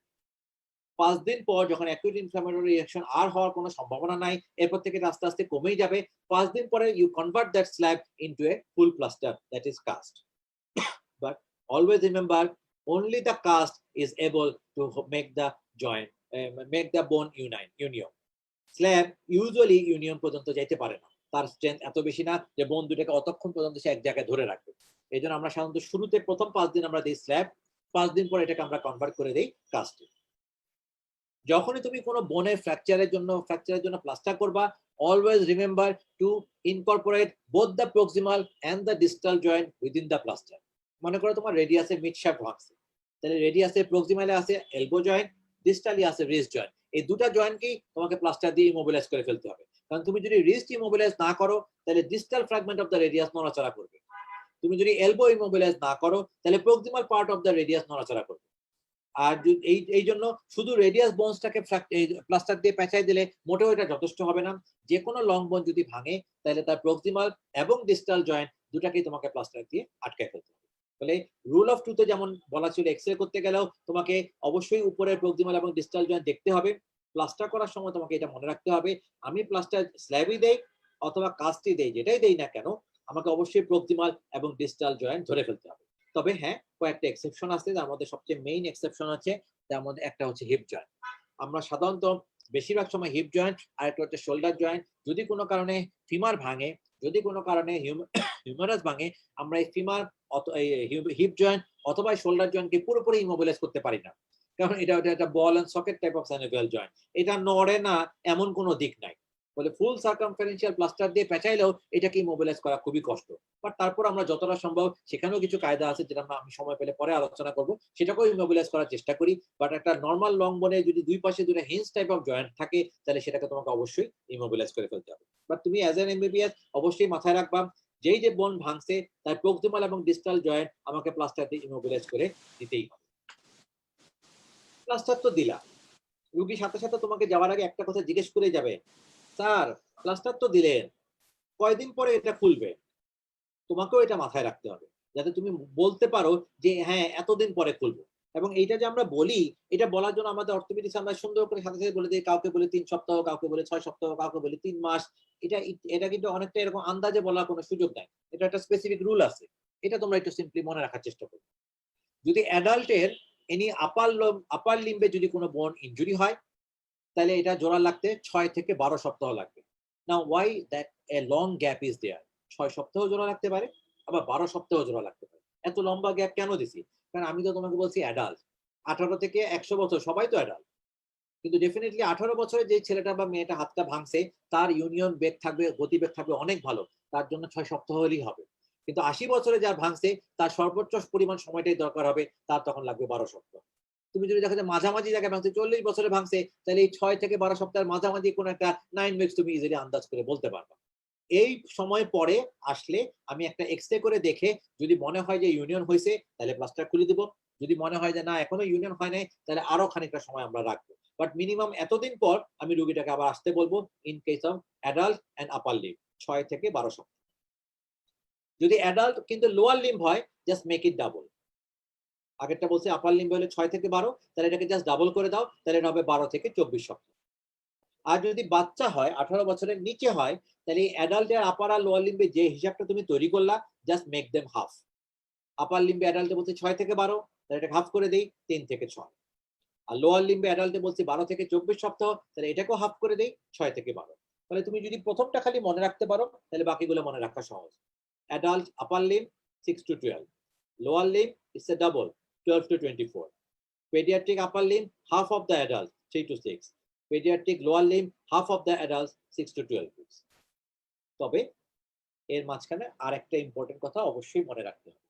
5 দিন পর যখন অ্যাকিউট ইনফ্ল্যামেটরি রিঅ্যাকশন আর হওয়ার কোনো সম্ভাবনা নাই, এরপর থেকে আস্তে আস্তে কমেই যাবে, 5 দিন পরে you convert that slab into a full plaster, that is cast. But always remember, only the cast is able to make the joint, make the bone union. Slab usually union পর্যন্ত যাইতে পারে না, তার স্ট্রেংথ এত বেশি না যে বোন দুটাকে অতক্ষণ পর্যন্ত সে এক জায়গায় ধরে রাখবে। এই জন্য আমরা সাধারণত শুরুতে প্রথম 5 দিন আমরা দিই স্ল্যাব, 5 দিন পর এটাকে আমরা কনভার্ট করে দিই কাস্টে। যখনই তুমি কোনো বোনের ফ্র্যাকচারের জন্য প্লাস্টার করবা, always remember to incorporate both the proximal and the distal joint within the plaster. মনে করো তোমার রেডিয়াসে মিড শ্যাফট ভাঙছে, তাহলে রেডিয়াসে প্রক্সিমালে আছে এলবো জয়েন্ট, ডিস্টালি আছে রিস্ট জয়েন্ট। এই দুটো জয়েন্টকেই তোমাকে প্লাস্টার দিয়ে ইমোবিলাইজ করে ফেলতে হবে। কারণ তুমি যদি রিস্ট ইমোবিলাইজ না করো, তাহলে distal fragment of the radius নড়াচড়া করবে। তুমি যদি এলবো ইমোবিলাইজ না করো, তাহলে proximal part of the radius নড়াচড়া করবে। আর এই জন্য শুধু রেডিয়াস বোনসটাকে প্লাস্টার দিয়ে পেঁচাই দিলে মোটেও এটা যথেষ্ট হবে না। যে কোনো লং বোন যদি ভাঙে, তাহলে তার প্রক্সিমাল এবং ডিস্টাল জয়েন্ট দুটাকেই তোমাকে প্লাস্টার দিয়ে আটকায় ফেলতে হবে। তাহলে রুল অফ টুতে যেমন বলা ছিল, এক্সরে করতে গেলেও তোমাকে অবশ্যই উপরের প্রক্সিমাল এবং ডিস্টাল জয়েন্ট দেখতে হবে। প্লাস্টার করার সময় তোমাকে এটা মনে রাখতে হবে, আমি প্লাস্টার স্ল্যাবই দেই অথবা কাস্টই দেই, যেটাই দেই না কেন, আমাকে অবশ্যই প্রক্সিমাল এবং ডিস্টাল জয়েন্ট ধরে ফেলতে হবে। তবে হ্যাঁ, কয়েকটা এক্সেপশন আছে, তার মধ্যে সবচেয়ে মেইন এক্সেপশন আছে, তার মধ্যে একটা হচ্ছে হিপ জয়েন্ট। আমরা সাধারণত বেশিরভাগ সময় হিপ জয়েন্ট আর একটা হচ্ছে শোল্ডার জয়েন্ট, যদি কোনো কারণে ফিমার ভাঙে, যদি কোনো কারণে হিউমারাস ভাঙে, আমরা এই ফিমার হিপ জয়েন্ট অথবা শোল্ডার জয়েন্টকে পুরোপুরি ইমোবিলাইজ করতে পারি না। কারণ এটা একটা ball and socket type of synovial joint, এটা নড়ে না এমন কোনো দিক নাই। বলে ফুল সার্কামফারেন্সিয়াল প্লাস্টার দিয়ে পেঁচাইলেও এটাকে ইমোবিলাইজ করা খুবই কষ্ট। বাট তারপর আমরা যতটা সম্ভব, সেখানেও কিছু কায়দা আছে যেটা আমি সময় পেলে পরে আলোচনা করব, সেটাকেও ইমোবিলাইজ করার চেষ্টা করি। বাট একটা নর্মাল লং বোনে যদি দুই পাশে দুটো হিঞ্জ টাইপ অফ জয়েন্ট থাকে, তাহলে সেটাকে তোমাকে অবশ্যই ইমোবিলাইজ করে ফেলতে হবে। বাট তুমি অ্যাজ এন এমবিবিএস অবশ্যই মাথায় রাখবা, যেই যে বোন ভাঙছে তার প্রক্সিমাল এবং ডিস্টাল জয়েন্ট আমাকে প্লাস্টার দিয়ে ইমোবিলাইজ করে দিতেই হবে। প্লাস্টার তো দিলা, রুগী সাথে সাথে তোমাকে যাওয়ার আগে একটা কথা জিজ্ঞেস করে যাবে, স্যার প্লাস্টার তো দিলেন, কয়দিন পরে এটা খুলবে? তোমাকেও এটা মাথায় রাখতে হবে, যাতে তুমি বলতে পারো যে হ্যাঁ এতদিন পরে খুলবো। এবং এইটা যে আমরা বলি, এটা বলার জন্য আমাদের অর্থোপেডিক্স আমরা সুন্দর করে সাথে সাথে বলে দিই, কাউকে বলে 3 সপ্তাহ, কাউকে বলে 6 সপ্তাহ, কাউকে বলে 3 মাস। এটা এটা কিন্তু অনেকটা এরকম আন্দাজে বলার কোনো সুযোগ নাই, এটা একটা স্পেসিফিক রুল আছে। এটা তোমরা একটু সিম্পলি মনে রাখার চেষ্টা করো। যদি অ্যাডাল্টের এনি আপার লিম্বে যদি কোনো বোন ইনজুরি হয়, তাহলে এটা জোড়া লাগতে 6 থেকে 12 সপ্তাহ লাগবে। Now why that a long gap is there? 6 সপ্তাহ জোড়া লাগতে পারে, আবার 12 সপ্তাহ জোড়া লাগতে পারে। এত লম্বা গ্যাপ কেন দিছি? কারণ আমি তো তোমাকে বলছি অ্যাডাল্ট, 18 থেকে 100 বছর সবাই তো অ্যাডাল্ট। কিন্তু ডেফিনেটলি 18 বছরে যে ছেলেটা বা মেয়েটা হাতটা ভাঙছে, তার ইউনিয়ন বেগ থাকবে, গতিবেগ থাকবে অনেক ভালো, তার জন্য 6 সপ্তাহ হলেই হবে। কিন্তু 80 বছরে যার ভাঙছে, তার সর্বোচ্চ পরিমাণ সময়টাই দরকার হবে, তার তখন লাগবে 12 সপ্তাহ। তুমি যদি দেখো যে মাঝামাঝি জায়গায় ভাঙছে, 40 বছরে ভাঙছে, তাহলে এই 6 থেকে 12 সপ্তাহের মাঝামাঝি কোনো একটা 9 উইকস তুমি ইজিলি আন্দাজ করে বলতে পারবা। এই সময় পরে আসলে আমি একটা এক্সরে করে দেখে যদি মনে হয় যে ইউনিয়ন হয়েছে, তাহলে প্লাস্টার খুলে দিব। যদি মনে হয় যে না এখনো ইউনিয়ন হয় নাই, তাহলে আরো খানিকটা সময় আমরা রাখবো। বাট মিনিমাম এতদিন পর আমি রুগীটাকে আবার আসতে বলবো, in case of adult and upper limb, 6 থেকে 12 সপ্তাহ। যদি অ্যাডাল্ট কিন্তু লোয়ার লিম্ব হয়, জাস্ট মেক ইট ডাবল। আগেরটা বলছে আপার লিম্ব হলে 6 থেকে 12, তাহলে এটাকে জাস্ট ডাবল করে দাও, তাহলে এটা হবে 12 থেকে 24 সপ্তাহ। আর যদি বাচ্চা হয়, 18 বছরের নিচে হয়, তাহলে অ্যাডাল্টের আপার আর লোয়ার লিম্বে যে হিসাবটা তুমি তৈরি করলা, জাস্ট মেক দেম হাফ। আপার লিম্বে অ্যাডাল্টে বলছে 6 থেকে 12, তাহলে এটাকে হাফ করে দেই 3 থেকে 6। আর লোয়ার লিম্বে অ্যাডাল্টে বলছি 12 থেকে 24 সপ্তাহ, তাহলে এটাকেও হাফ করে দেই 6 থেকে 12। তাহলে তুমি যদি প্রথমটা খালি মনে রাখতে পারো, তাহলে বাকিগুলো মনে রাখা সহজ। Adult upper limb 6 to 12, lower limb is a double 12 to 24. Pediatric upper limb half of the adult 3 to 6. Pediatric lower limb half of the adults 6 to 12 weeks. তবে এর মাঝখানে আর একটা ইম্পর্টেন্ট কথা অবশ্যই মনে রাখতে হবে,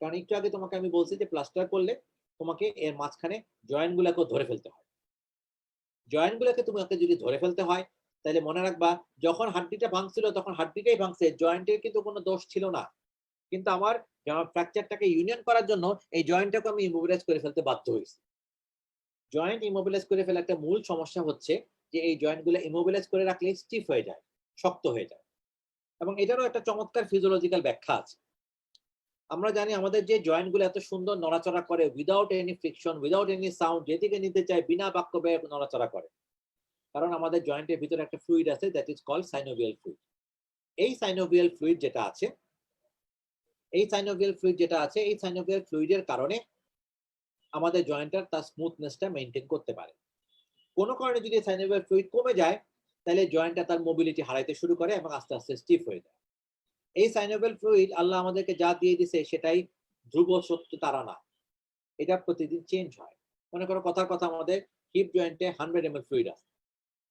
কারণ একটু আগে তোমাকে আমি বলছি যে প্লাস্টার করলে তোমাকে এর মাঝখানে জয়েন্ট গুলাকে ধরে ফেলতে হয়। জয়েন্ট গুলাকে তোমাকে যদি ধরে ফেলতে হয়, তাহলে মনে রাখবা যখন হাড্ডিটা ভাঙছিল তখন হাড্ডিটাই ভাঙছে, জয়েন্টের কিন্তু কোনো দোষ ছিল না। কিন্তু আমার ফ্র্যাকচারটাকে ইউনিয়ন করার জন্য এই জয়েন্টটাকে আমি ইমোবিলাইজ করে ফেলতে বাধ্য হয়েছি। জয়েন্ট ইমোবিলাইজ করে ফেলা একটা মূল সমস্যা হচ্ছে যে এই জয়েন্টগুলো ইমোবিলাইজ করে রাখলে স্টিফ হয়ে যায়, শক্ত হয়ে যায়। এবং এটারও একটা চমৎকার ফিজিওলজিক্যাল ব্যাখ্যা আছে। আমরা জানি আমাদের যে জয়েন্টগুলো এত সুন্দর নড়াচড়া করে without any friction, without any sound, যেদিকে নিতে চায় বিনা বাক্য ব্যয়ে নড়াচড়া করে, কারণ আমাদের জয়েন্টের ভিতরে একটা ফ্লুইড আছে, that is called synovial fluid. এই সাইনোভিয়াল ফ্লুইড যেটা আছে, এই সাইনোভিয়াল ফ্লুইডের কারণে আমাদের জয়েন্টটার তার স্মুথনেসটা মেনটেন করতে পারে। কোনো কারণে যদি সাইনোভিয়াল ফ্লুইড কমে যায়, তাহলে জয়েন্টটা তার মোবিলিটি হারাইতে শুরু করে এবং আস্তে আস্তে স্টিফ হয়ে যায়। এই সাইনোভিয়াল ফ্লুইড আল্লাহ আমাদেরকে যা দিয়ে দিছে সেটাই ধ্রুব সত্য তারা না, এটা প্রতিদিন চেঞ্জ হয়। মনে করো কথার কথা আমাদের হিপ জয়েন্টে 100 ml ফ্লুইড আছে,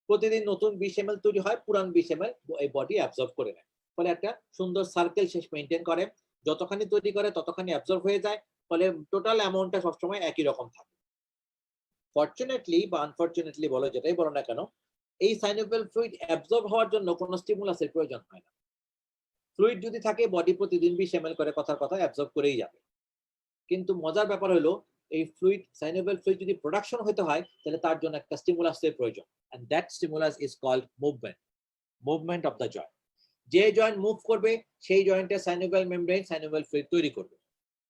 প্রতিদিন নতুন 20 ml তৈরি হয়, পুরান 20 ml এই বডি অ্যাবজর্ব করে নেয়, ফলে একটা সুন্দর সার্কেল শেষ মেনটেন করে, যতখানি তৈরি করে ততখানি অ্যাবজর্ব হয়ে যায়, ফলে টোটাল অ্যামাউন্টটা সবসময় একই রকম থাকে। ফরচুনেটলি বা আনফরচুনেটলি বলো, যেটাই বলো না কেন, এই সাইনোভিয়াল ফ্লুইড অ্যাবজর্ব হওয়ার জন্য কোনো স্টিমুলাসের প্রয়োজন হয় না। ফ্লুইড যদি থাকে, বডি প্রতিদিন 20 ml করে কথার কথা অ্যাবজর্ব করেই যাবে। কিন্তু মজার ব্যাপার হলো, এই ফ্লুইড, সাইনোভিয়াল ফ্লুইড যদি প্রোডাকশন হতে হয়, তাহলে তার জন্য একটা স্টিমুলাসের প্রয়োজন, and that stimulus is called movement of the joint. যে জয়েন্ট মুভ করবে সেই জয়েন্টে সাইনোভিয়াল মেমব্রেন, সাইনোভিয়াল ফ্লুইড তৈরি করবে।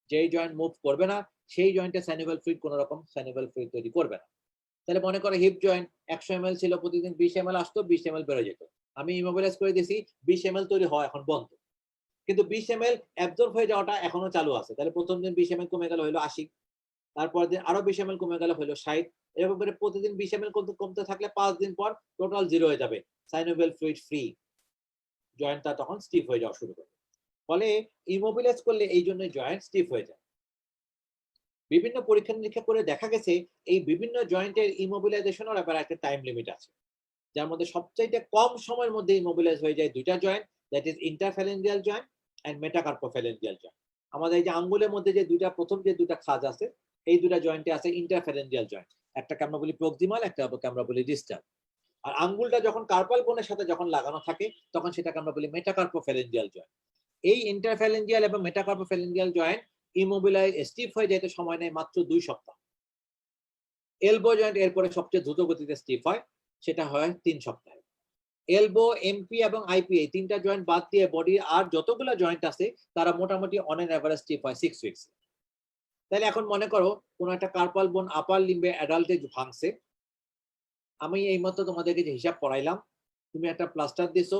যেই জয়েন্ট মুভ করবে না, সেই জয়েন্টে সাইনোভিয়াল ফ্লুইড কোনো রকম সাইনোভিয়াল ফ্লুইড তৈরি করবে না। তাহলে মনে করো হিপ জয়েন্ট 100 ml ছিল, প্রতিদিন 20 ml আসতো, 20 ml বেরো যেত, আমি ইমোবিলাইজ করে দিয়েছি, 20 ml তৈরি হয় এখন বন্ধ, কিন্তু 20 ml অ্যাবজর্ব হয়ে যাওয়াটা এখনো চালু আছে। তাহলে প্রথম দিন 20 ml কমে গেল, হলো 80, তারপর দিন আরো 20 ml কমে গেল, হলো 60, এরকম করে প্রতিদিন 20 ml কমতে থাকলে 5 দিন পর টোটাল জিরো হয়ে যাবে, সাইনোভিয়াল ফ্লুইড ফ্রি, জয়েন্টটা তখন স্টিফ হয়ে যাওয়া শুরু করে। ফলে ইমোবিলাইজ করলে এই জন্য জয়েন্ট স্টিফ হয়ে যায়। বিভিন্ন পরীক্ষা নিরীক্ষা করে দেখা গেছে, এই বিভিন্ন জয়েন্টের ইমোবিলাইজেশনের ব্যাপারে একটা টাইম লিমিট আছে, যার মধ্যে সবচাইতে কম সময়ের মধ্যে ইমোবিলাইজ হয়ে যায় দুইটা joint, that is interphalangeal joint and metacarpophalangeal joint. আমাদের এই যে আঙ্গুলের মধ্যে যে দুইটা, প্রথম যে দুইটা খাঁজ আছে, এই দুইটা জয়েন্টে আছে ইন্টারফ্যালেঞ্জিয়াল জয়েন্ট, একটাকে আমরা বলি প্রক্সিমাল, একটাকে আমরা বলি ডিস্টাল। আর আঙ্গুলটা যখন কার্পাল বোনের সাথে যখন লাগানো থাকে, তখন সেটাকে আমরা বলি মেটাকার্পোফ্যালেঞ্জিয়াল জয়েন্ট। এই ইন্টারফ্যালেঞ্জিয়াল এবং মেটাকার্পোফ্যালেঞ্জিয়াল জয়েন্ট ইমোবিলাইজ স্টিফ হয়ে যেতে সময় নেয় মাত্র 2 সপ্তাহ। এলবো জয়েন্ট এরপরে সবচেয়ে দ্রুত গতিতে স্টিফ হয়, সেটা হয় 3 সপ্তাহে। এলবো, এমপি এবং আইপি, এই তিনটা জয়েন্ট বাদ দিয়ে বডির আর যতগুলো জয়েন্ট আছে, তারা মোটামুটি অন এন এভারেজ স্টিফ হয় 6 উইকস। তাহলে এখন মনে করো কোনো একটা কার্পাল বোন আপার লিম্বে অ্যাডাল্টে ভাঙছে, আমি এই মতো তোমাদেরকে যে হিসাব করাইলাম, তুমি একটা প্লাস্টার দিছো,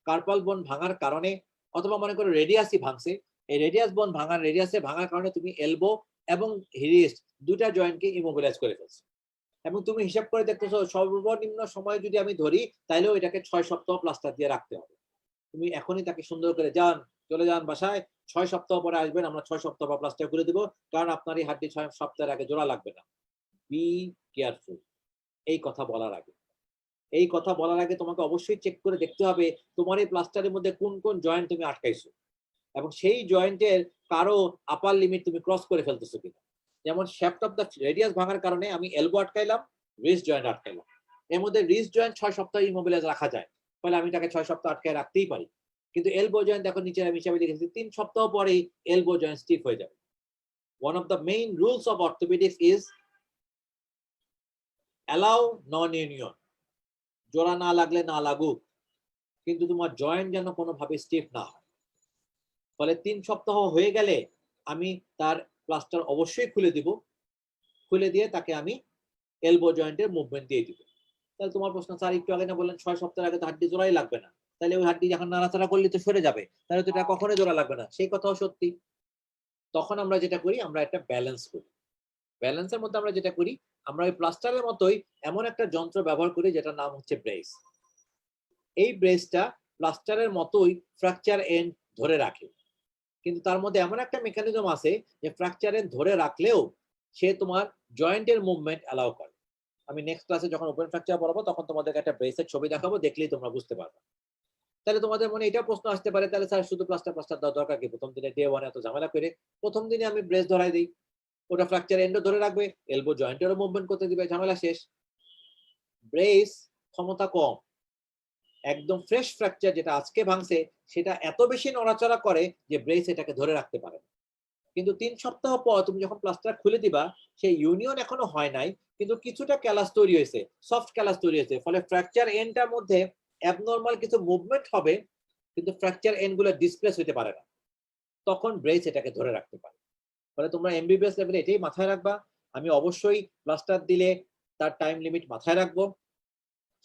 কার্পাল বোন ভাঙার কারণে, অথবা মনে করো রেডিয়াসই ভাঙছে, এই রেডিয়াস বোন রেডিয়াসে ভাঙার কারণে তুমি এলবো এবং রিস্ট দুইটা জয়েন্টকে ইমোবিলাইজ করে ফেলছো, এবং তুমি হিসাব করে দেখতেছো সর্বনিম্ন সময় যদি আমি ধরি, তাইলেও এটাকে 6 সপ্তাহ প্লাস্টার দিয়ে রাখতে হবে। তুমি এখনই তাকে সুন্দর করে যান, চলে যান বাসায়, 6 সপ্তাহ পরে আসবেন, আমরা 6 সপ্তাহ পর প্লাস্টার করে দিব, কারণ আপনার এই হাড্ডি 6 সপ্তাহের আগে জোড়া লাগবে না। Be careful. এই কথা বলার আগে তোমাকে অবশ্যই চেক করে দেখতে হবে তোমার এই প্লাস্টারের মধ্যে কোন কোন জয়েন্ট তুমি আটকাইছো, এবং সেই জয়েন্টের কারো আপার লিমিট তুমি ক্রস করে ফেলতেছো কিনা। যেমন শ্যাফট অফ দ্য রেডিয়াস ভাঙার কারণে আমি এলবো আটকাইলাম, রিস্ট জয়েন্ট আটকাইলাম, এর মধ্যে রিস্ট জয়েন্ট 6 সপ্তাহ ইমোবিলাইজ রাখা যায়, ফলে আমি তাকে 6 সপ্তাহ আটকায় রাখতেই পারি। কিন্তু এলবো জয়েন্ট দেখো নিচে আমি হিসাবে লিখেছি 3 সপ্তাহ পরেই এলবো জয়েন্ট স্টিফ হয়ে যাবে। One of the main rules of orthopaedics is allow non union, জোড়া না লাগলে না লাগুক, কিন্তু তোমার জয়েন্ট যেন কোনোভাবে স্টিফ না হয়। ফলে 3 সপ্তাহ হয়ে গেলে আমি তার প্লাস্টার অবশ্যই খুলে দিব, খুলে দিয়ে তাকে আমি এলবো জয়েন্টের মুভমেন্ট দিয়ে দিব। তাহলে তোমার প্রশ্ন, স্যার একটু আগে না বললেন 6 সপ্তাহের আগে তো হাড্ডি জোড়াই লাগবে না, তাহলে ওই হাড্ডি যখন নাড়াচাড়া করলে তো সরে যাবে, তাহলে তো এটা কখনোই জোড়া লাগবে না। সেই কথাও সত্যি। তখন আমরা যেটা করি, আমরা একটা ব্যালেন্স করি। ব্যালেন্সের মধ্যে আমরা যেটা করি, আমরা ওই প্লাস্টারের মতোই এমন একটা যন্ত্র ব্যবহার করি যেটার নাম হচ্ছে ব্রেস। এই ব্রেসটা প্লাস্টারের মতোই ফ্র্যাকচার এন্ড ধরে রাখে, কিন্তু তার মধ্যে এমন একটা মেকানিজম আছে যে ফ্র্যাকচার এন্ড ধরে রাখলেও সে তোমার জয়েন্টের মুভমেন্ট অ্যালাউ করে। আমি নেক্সট ক্লাসে যখন ওপেন ফ্র্যাকচার পড়াবো, তখন তোমাদেরকে একটা ব্রেসের ছবি দেখাবো, দেখলেই তোমরা বুঝতে পারবে। তাহলে তোমাদের মনে এটা প্রশ্ন আসতে পারে, তাহলে স্যার শুধু প্লাস্টার দেওয়ার দরকার কি? প্রথম দিনে ডে 1 এত ঝামেলা করে প্রথম দিনে আমি ব্রেস ধরাই দিই, ওটা ফ্র্যাকচার এন্ডও ধরে রাখবে, এলবো জয়েন্টেরও মুভমেন্ট করতে দিবে, ঝামেলা শেষ। ব্রেস ক্ষমতা কম, একদম ফ্রেশ ফ্র্যাকচার যেটা আজকে ভাঙছে, সেটা এত বেশি নড়াচড়া করে যে ব্রেস এটাকে ধরে রাখতে পারে। কিন্তু 3 সপ্তাহ পর তুমি যখন প্লাস্টার খুলে দিবা, সেই ইউনিয়ন এখনো হয় নাই, কিন্তু কিছুটা ক্যালাস তৈরি হয়েছে, সফট ক্যালাস তৈরি হয়েছে, ফলে ফ্র্যাকচার এন্ডটার মধ্যে অ্যাবনর্মাল কিছু মুভমেন্ট হবে, কিন্তু ফ্র্যাকচার এন্ড গুলো ডিসপ্লেস হতে পারে না, তখন ব্রেস এটাকে ধরে রাখতে পারে। ফলে তোমরা এমবিবিএস লেভেলে এটাই মাথায় রাখবা। আমি অবশ্যই প্লাস্টার দিলে তার টাইম লিমিট মাথায় রাখবো,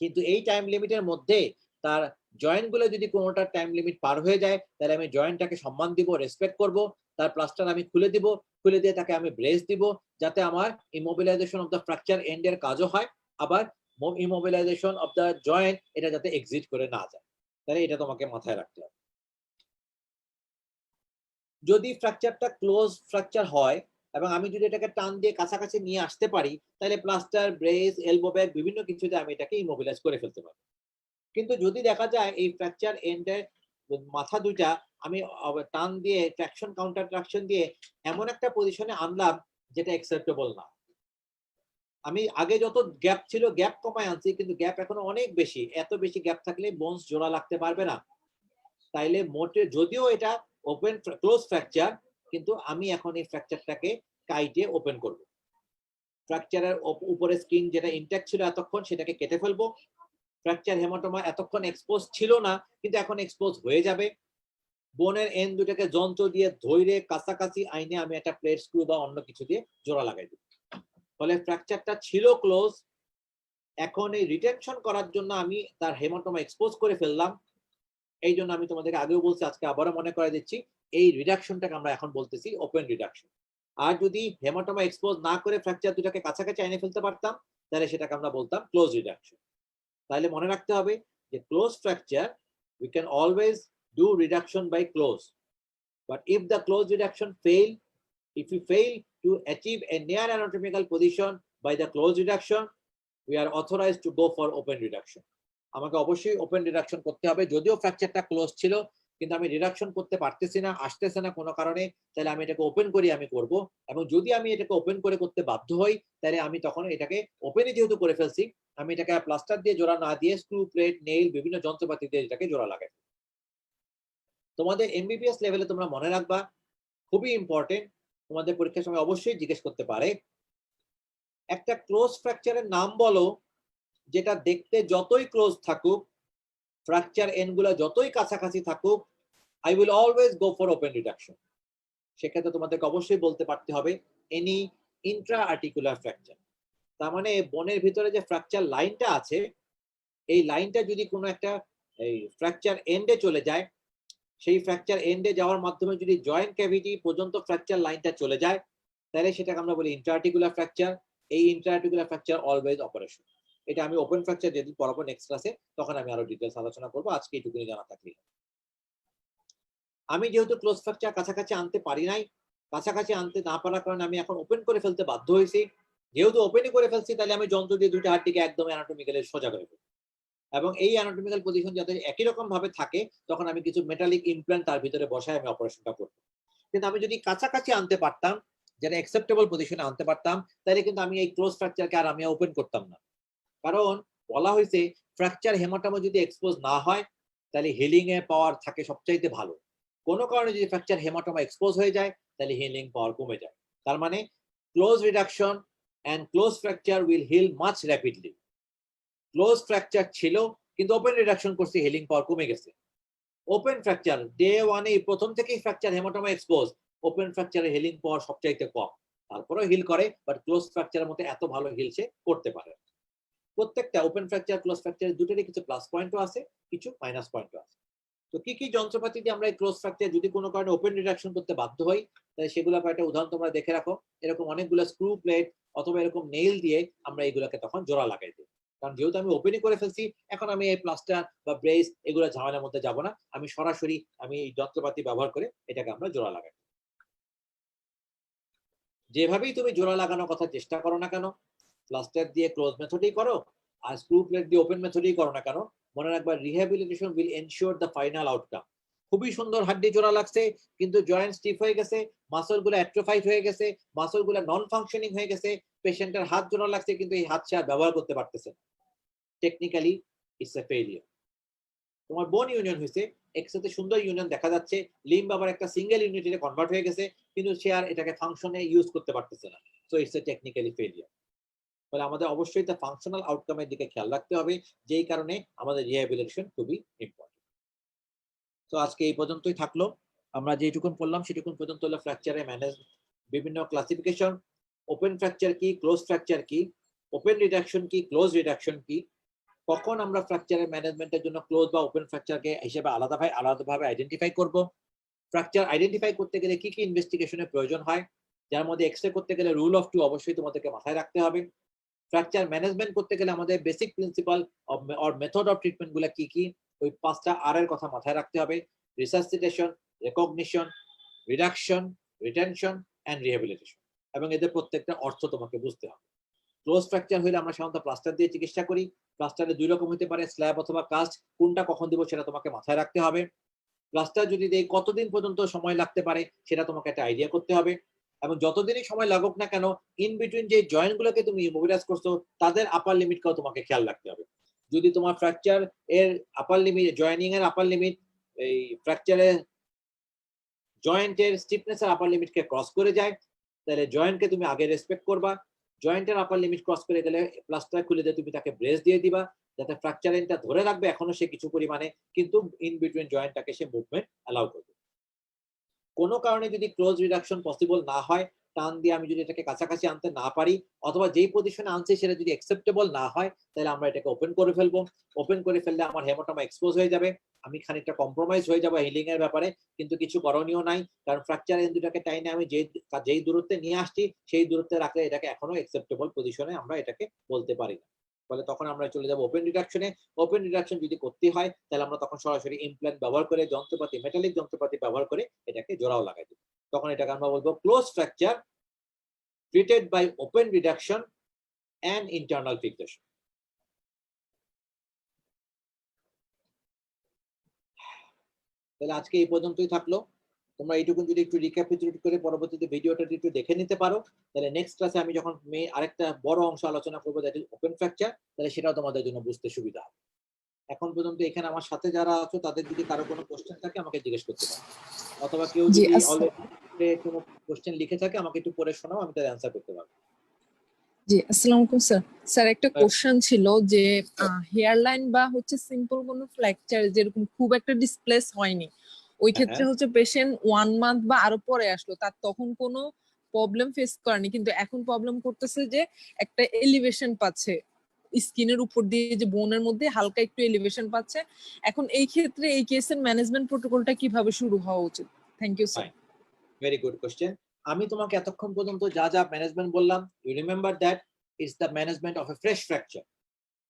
কিন্তু এই টাইম লিমিটের মধ্যে তার জয়েন্ট গুলো যদি কোনোটা টাইম লিমিট পার হয়ে যায়, তাহলে আমি জয়েন্টটাকে সম্মান দিব, রেসপেক্ট করব, তার প্লাস্টার আমি খুলে দিব, খুলে দিয়ে তাকে আমি ব্রেস দিব, যাতে আমার immobilisation of the fracture and এর কাজও হয়, আবার ইমোবিলাইজেশন অফ দ্য জয়েন্ট এটা যাতে এক্সিট করে না যায়। তাহলে এটা তোমাকে মাথায় রাখতে হবে। যদি ফ্র্যাকচারটা ক্লোজ ফ্র্যাকচার হয়, এবং আমি যদি এটাকে টান দিয়ে কাছাকাছি নিয়ে আসতে পারি তাহলে প্লাস্টার, ব্রেস, এলবো ব্যাগ বিভিন্ন কিছুতে আমি এটাকে ইমোবিলাইজ করে ফেলতে পারি। কিন্তু যদি দেখা যায় এই ফ্র্যাকচার এন্ডের মাথা দুইটা আমি টান দিয়ে ট্রাকশন কাউন্টার ট্রাকশন দিয়ে এমন একটা পজিশনে আনলাম যেটা অ্যাকসেপ্টেবল না। আমি আগে যত গ্যাপ ছিল গ্যাপ কমায় আনছি, কিন্তু গ্যাপ এখনো অনেক বেশি। এত বেশি গ্যাপ থাকলে বোনস জোড়া লাগতে পারবে না। তাইলে মোটে যদিও এটা ওপেন ক্লোজ ফ্র্যাকচার, কিন্তু আমি এখন এই ফ্র্যাকচারটাকে কাইটে ওপেন করব। ফ্র্যাকচারের উপরে স্কিন যেটা ইনট্যাক্ট ছিল এতক্ষণ সেটাকে কেটে ফেলবো। ফ্র্যাকচার হেমাটোমা এতক্ষণ এক্সপোজ ছিল না, কিন্তু এখন এক্সপোজ হয়ে যাবে। বোনের এন্ড দুটাকে যন্ত্র দিয়ে ধৈরে কাছাকাছি আইনে আমি একটা প্লেট স্ক্রু বা অন্য কিছু দিয়ে জোড়া লাগাই দিই। ফলে ফ্র্যাকচারটা ছিল ক্লোজ, এখন এই রিটেনশন করার জন্য আমি তার হেমাটোমা এক্সপোজ করে ফেললাম। এই জন্য আমি তোমাদেরকে আগেও বলছি, আজকে আবারও মনে করে দিচ্ছি, এই রিডাকশনটাকে আমরা এখন বলতেছি ওপেন রিডাকশন। আর যদি হেমাটোমা এক্সপোজ না করে ফ্র্যাকচার দুটাকে কাছাকাছি এনে ফেলতে পারতাম তাহলে সেটাকে আমরা বলতাম ক্লোজ রিডাকশন। তাহলে মনে রাখতে হবে যে close fracture we can always do reduction by close, but if the close reduction if we fail to achieve a near anatomical position by the close reduction, we are authorized to go for open reduction. আমাকে অবশ্যই ওপেন রিডাকশন করতে হবে। যদিও ফ্র্যাকচারটা ক্লোজ ছিল কিন্তু আমি রিডাকশন করতে পারতেছি না, আসতেছে না কোনো কারণে, তাহলে আমি এটাকে ওপেন করি আমি করব। এবং যদি আমি এটাকে ওপেন করে করতে বাধ্য হই তাহলে আমি তখন এটাকে ওপেনই যেহেতু করে ফেলছি, আমি এটাকে প্লাস্টার দিয়ে জোড়া না দিয়ে স্ক্রু, প্লেট, নেইল বিভিন্ন যন্ত্রপাতি দিয়ে এটাকে জোড়া লাগাই। তোমাদের এমবিবিএস লেভেলে তোমরা মনে রাখবা, খুবই ইম্পর্টেন্ট, তোমাদের পরীক্ষার সময় অবশ্যই জিজ্ঞেস করতে পারে, একটা ক্লোজ ফ্র্যাকচারের নাম বলো যেটা দেখতে যতই ক্লোজ থাকুক, ফ্র্যাকচার এন্ড গুলো যতই কাছাকাছি থাকুক, I will always go for open reduction. সেক্ষেত্রে তোমাদেরকে অবশ্যই বলতে পারতে হবে এনি ইন্ট্রা আর্টিকুলার ফ্র্যাকচার। তার মানে বোনের ভিতরে যে ফ্র্যাকচার লাইনটা আছে, এই লাইনটা যদি কোনো একটা এই ফ্র্যাকচার এন্ডে চলে যায়, সেই ফ্র্যাকচার এন্ডে যাওয়ার মাধ্যমে যদি জয়েন্ট ক্যাভিটি পর্যন্ত ফ্র্যাকচার লাইনটা চলে যায় তাহলে সেটাকে আমরা বলি ইন্ট্রাআর্টিকুলার ফ্র্যাকচার। এই ইন্ট্রাআর্টিকুলার ফ্র্যাকচার অলওয়েজ অপারেশন। এটা আমি ওপেন ফ্র্যাকচার যেদিন পড়াবো নেক্সট ক্লাসে তখন আমি আরো ডিটেইলস আলোচনা করব, আজকে এইটুকুনি জানা থাকলেই। আমি যেহেতু ক্লোজ ফ্র্যাকচার কাছাকাছি আনতে পারি নাই, কাছাকাছি আনতে না পারার কারণে আমি এখন ওপেন করে ফেলতে বাধ্য হয়েছি। যেহেতু ওপেনই করে ফেলছি তাহলে আমি যন্ত্র দিয়ে দুইটা হাড়টিকে একদম অ্যানাটমিক্যালি সোজা করে ফেলবো, এবং এই অ্যানাটমিক্যাল পজিশন যাতে একই রকম ভাবে থাকে তখন আমি কিছু মেটালিক ইমপ্ল্যান্ট তার ভিতরে বসায় আমি অপারেশনটা করব। কিন্তু আমি যদি কাছাকাছি আনতে পারতাম, যেটা অ্যাকসেপ্টেবল পজিশনে আনতে পারতাম, তাহলে কিন্তু আমি এই ক্লোজ ফ্র্যাকচারকে আর আমি ওপেন করতাম না। কারণ বলা হয়েছে ফ্র্যাকচার হেমাটোমা যদি এক্সপোজ না হয় তাহলে হিলিং এর পাওয়ার থাকে সবচাইতে ভালো। কোনো কারণে যদি ফ্র্যাকচার হেমাটোমা এক্সপোজ হয়ে যায় তাহলে হিলিং পাওয়ার কমে যায়। তার মানে close reduction and close fracture will heal much rapidly. Close fracture ছিল কিন্তু ওপেন রিডাকশন করছে, হিলিং পাওয়ার কমে গেছে। ওপেন ফ্র্যাকচার ডে ওয়ানে প্রথম থেকেই ফ্র্যাকচার হেমাটোমা এক্সপোজ, ওপেন ফ্র্যাকচারের হিলিং পাওয়ার সবচাইতে কম, তারপরেও হিল করে, বাট ক্লোজ ফ্র্যাকচারের মতো এত ভালো হিল সে করতে পারে। প্রত্যেকটা ওপেন ফ্র্যাকচার ক্লোজ ফ্র্যাকচারের দুটোরই কিছু প্লাস পয়েন্টও আছে, কিছু মাইনাস পয়েন্টও আছে। তো কি কি যন্ত্রপাতি দিয়ে আমরা এই ক্লোজ ফ্র্যাকচার যদি কোনো কারণে ওপেন রিডাকশন করতে বাধ্য হই তাহলে সেগুলো একটা উদাহরণ তোমরা দেখে রাখো। এরকম অনেকগুলো স্ক্রু, প্লেট অথবা এরকম নেইল দিয়ে আমরা এগুলোকে তখন জোড়া লাগাই দিই। কারণ যেহেতু আমি ওপেনই করে ফেলছি, এখন আমি এই প্লাস্টার বা ব্রেস এগুলো ঝামেলার মধ্যে যাব না, আমি সরাসরি আমি এই যন্ত্রপাতি ব্যবহার করে এটাকে আমরা জোড়া লাগাই। যেভাবেই তুমি জোড়া লাগানোর কথা চেষ্টা করো না কেন, প্লাস্টার দিয়ে ক্লোজ মেথডেই করো আর স্ক্রু প্লেট দিয়ে ওপেন মেথডেই করো না কেন, মনে রাখবা rehabilitation will ensure the final outcome. খুবই সুন্দর হাড্ডি জোড়া লাগছে কিন্তু জয়েন্ট স্টিফ হয়ে গেছে, মাসল গুলো অ্যাট্রোফাইড হয়ে গেছে, মাসল গুলো নন ফাংশনিং হয়ে গেছে, পেশেন্টের হাত জোড়া লাগছে কিন্তু এই হাত সে আর ব্যবহার করতে পারতেছে না। Technically it's a failure. তোমার বোন ইউনিয়ন হয়েছে, একসাথে সুন্দর ইউনিয়ন দেখা যাচ্ছে, লিম্ব আবার একটা সিঙ্গেল ইউনিটে কনভার্ট হয়ে গেছে কিন্তু সে আর এটাকে ফাংশনে ইউজ করতে পারতেছে না। So it's a technically failure. ফলে আমাদের অবশ্যই তা ফাংশনাল আউটকামের দিকে খেয়াল রাখতে হবে, যেই কারণে আমাদের রিহ্যাবিলিটেশন খুবই ইম্পর্টেন্ট। তো আজকে এই পর্যন্তই থাকলো। আমরা যেটুকুন পড়লাম সেটুকুন পর্যন্ত হলো ফ্র্যাকচারে ম্যানেজ বিভিন্ন ক্লাসিফিকেশন, ওপেন ফ্র্যাকচার কি, ক্লোজ ফ্র্যাকচার কি, ওপেন রিডাকশন কি, ক্লোজ রিডাকশন কি, কখন আমরা ফ্র্যাকচারের ম্যানেজমেন্টের জন্য ক্লোজ বা ওপেন ফ্র্যাকচারকে হিসেবে আলাদাভাবে আইডেন্টিফাই করব, ফ্র্যাকচার আইডেন্টিফাই করতে গেলে কি কি ইনভেস্টিগেশনের প্রয়োজন হয়, যার মধ্যে এক্সরে করতে গেলে রুল অফ 2 অবশ্যই তোমাদেরকে মাথায় রাখতে হবে। ফ্র্যাকচার ম্যানেজমেন্ট করতে গেলে আমাদের basic principal or method of treatment গুলা কি কি, ওই 5টা আর এর কথা মাথায় রাখতে হবে: resuscitation, recognition, reduction, retention and rehabilitation. এবং এদের প্রত্যেকটা অর্থ তোমাকে বুঝতে হবে। ক্লোজ ফ্র্যাকচার হলে আমরা সাধারণত প্লাস্টার দিয়ে চিকিৎসা করি। প্লাস্টারে 2 রকম হতে পারে, স্ল্যাব অথবা কাস্ট। কোনটা কখন দিব সেটা তোমাকে মাথায় রাখতে হবে। প্লাস্টার যদি দেই কতদিন পর্যন্ত সময় লাগতে পারে সেটা তোমাকে একটা আইডিয়া করতে হবে। এবং যতদিনই সময় লাগুক না কেন, ইন বিটুইন যে জয়েন্ট গুলোকে তুমি ইমোবিলাইজ করছো তাদের আপার লিমিটটাও তোমাকে খেয়াল রাখতে হবে। যদি তোমার ফ্র্যাকচার এর আপার লিমিট, জয়েনিং এর আপার লিমিট এই ফ্র্যাকচারের জয়েন্টের স্টিফনেস এর আপার লিমিটকে ক্রস করে যায়, তাহলে জয়েন্টকে তুমি আগে রেসপেক্ট করবা। জয়েন্টের আপার লিমিট ক্রস করে গেলে প্লাস্টার খুলে দিয়ে তুমি তাকে ব্রেস দিয়ে দিবা, যাতে ফ্র্যাকচার এন্ডটা ধরে রাখবে এখনো সে কিছু পরিমাণে, কিন্তু ইন বিটুইন জয়েন্টটাকে সে মুভমেন্ট অ্যালাউ করবে। কোনো কারণে যদি ক্লোজ রিডাকশন পসিবল না হয়, টান দিয়ে আমি যদি এটাকে কাছাকাছি আনতে না পারি, অথবা যেই পজিশনে আনছি সেটা যদি অ্যাকসেপ্টেবল না হয়, তাহলে আমরা এটাকে ওপেন করে ফেলবো। ওপেন করে ফেললে আমার হেমাটোমা এক্সপোজ হয়ে যাবে, আমি খানিকটা কম্প্রোমাইজ হয়ে যাবো হিলিং এর ব্যাপারে, কিন্তু কিছু করণীয় নাই। কারণ ফ্র্যাকচার এন্ড দুটাকে টাইনে আমি যেই দূরত্বে নিয়ে আসছি সেই দূরত্বে রাখলে এটাকে এখনো অ্যাকসেপ্টেবল পজিশনে আমরা এটাকে বলতে পারি না। ফলে তখন আমরা চলে যাবো ওপেন রিডাকশনে। ওপেন রিডাকশন যদি করতে হয় তাহলে আমরা তখন সরাসরি ইমপ্ল্যান্ট ব্যবহার করে, যন্ত্রপাতি, মেটালিক যন্ত্রপাতি ব্যবহার করে এটাকে জোড়াও লাগাই দিব। তখন এটাকে আমরা বলবো close fracture treated by open reduction and internal fixation. তাহলে আজকে এই পর্যন্তই থাকলো। তোমরা এইটুকু যদি একটু রিক্যাপিচুলেট করে পরবর্তীতে ভিডিওটা একটু দেখে নিতে পারো, তাহলে নেক্সট ক্লাসে আমি যখন আরেকটা বড় অংশ আলোচনা করবো, দ্যাট ইজ ওপেন ফ্র্যাকচার, তাহলে সেটাও তোমাদের জন্য বুঝতে সুবিধা হবে। এখন পর্যন্ত এখানে আমার সাথে যারা আছো তাদের যদি কারো কোনো কোশ্চেন থাকে আমাকে জিজ্ঞেস করতে পারো, অথবা কেউ যদি অলরেডি কোনো কোশ্চেন লিখে থাকে আমাকে একটু পড়ে শোনাও, আমি তার অ্যান্সার করতে পারবো। জি, আসসালামু আলাইকুম স্যার। স্যার একটা কোশ্চেন ছিল যে হেয়ার লাইন বা হচ্ছে সিম্পল কোনো ফ্র্যাকচার যেরকম খুব একটা ডিসপ্লেস হয়নি, ওই ক্ষেত্রে হচ্ছে পেশেন্ট 1 মান্থ বা আরো পরে আসলো, তার তখন কোনো প্রবলেম ফেস করেনি, কিন্তু এখন প্রবলেম করতেছে যে একটা এলিভেশন পাচ্ছে স্কিনের উপর দিয়ে, যে বোনের মধ্যে হালকা একটু এলিভেশন পাচ্ছে। এখন এই ক্ষেত্রে এই কেসের ম্যানেজমেন্ট প্রোটোকলটা কিভাবে শুরু হওয়া উচিত? Thank you sir. Very good question. আমি তোমাকে এতক্ষণ পর্যন্ত যা যা ম্যানেজমেন্ট বললাম, you remember that it's the management of a fresh fracture.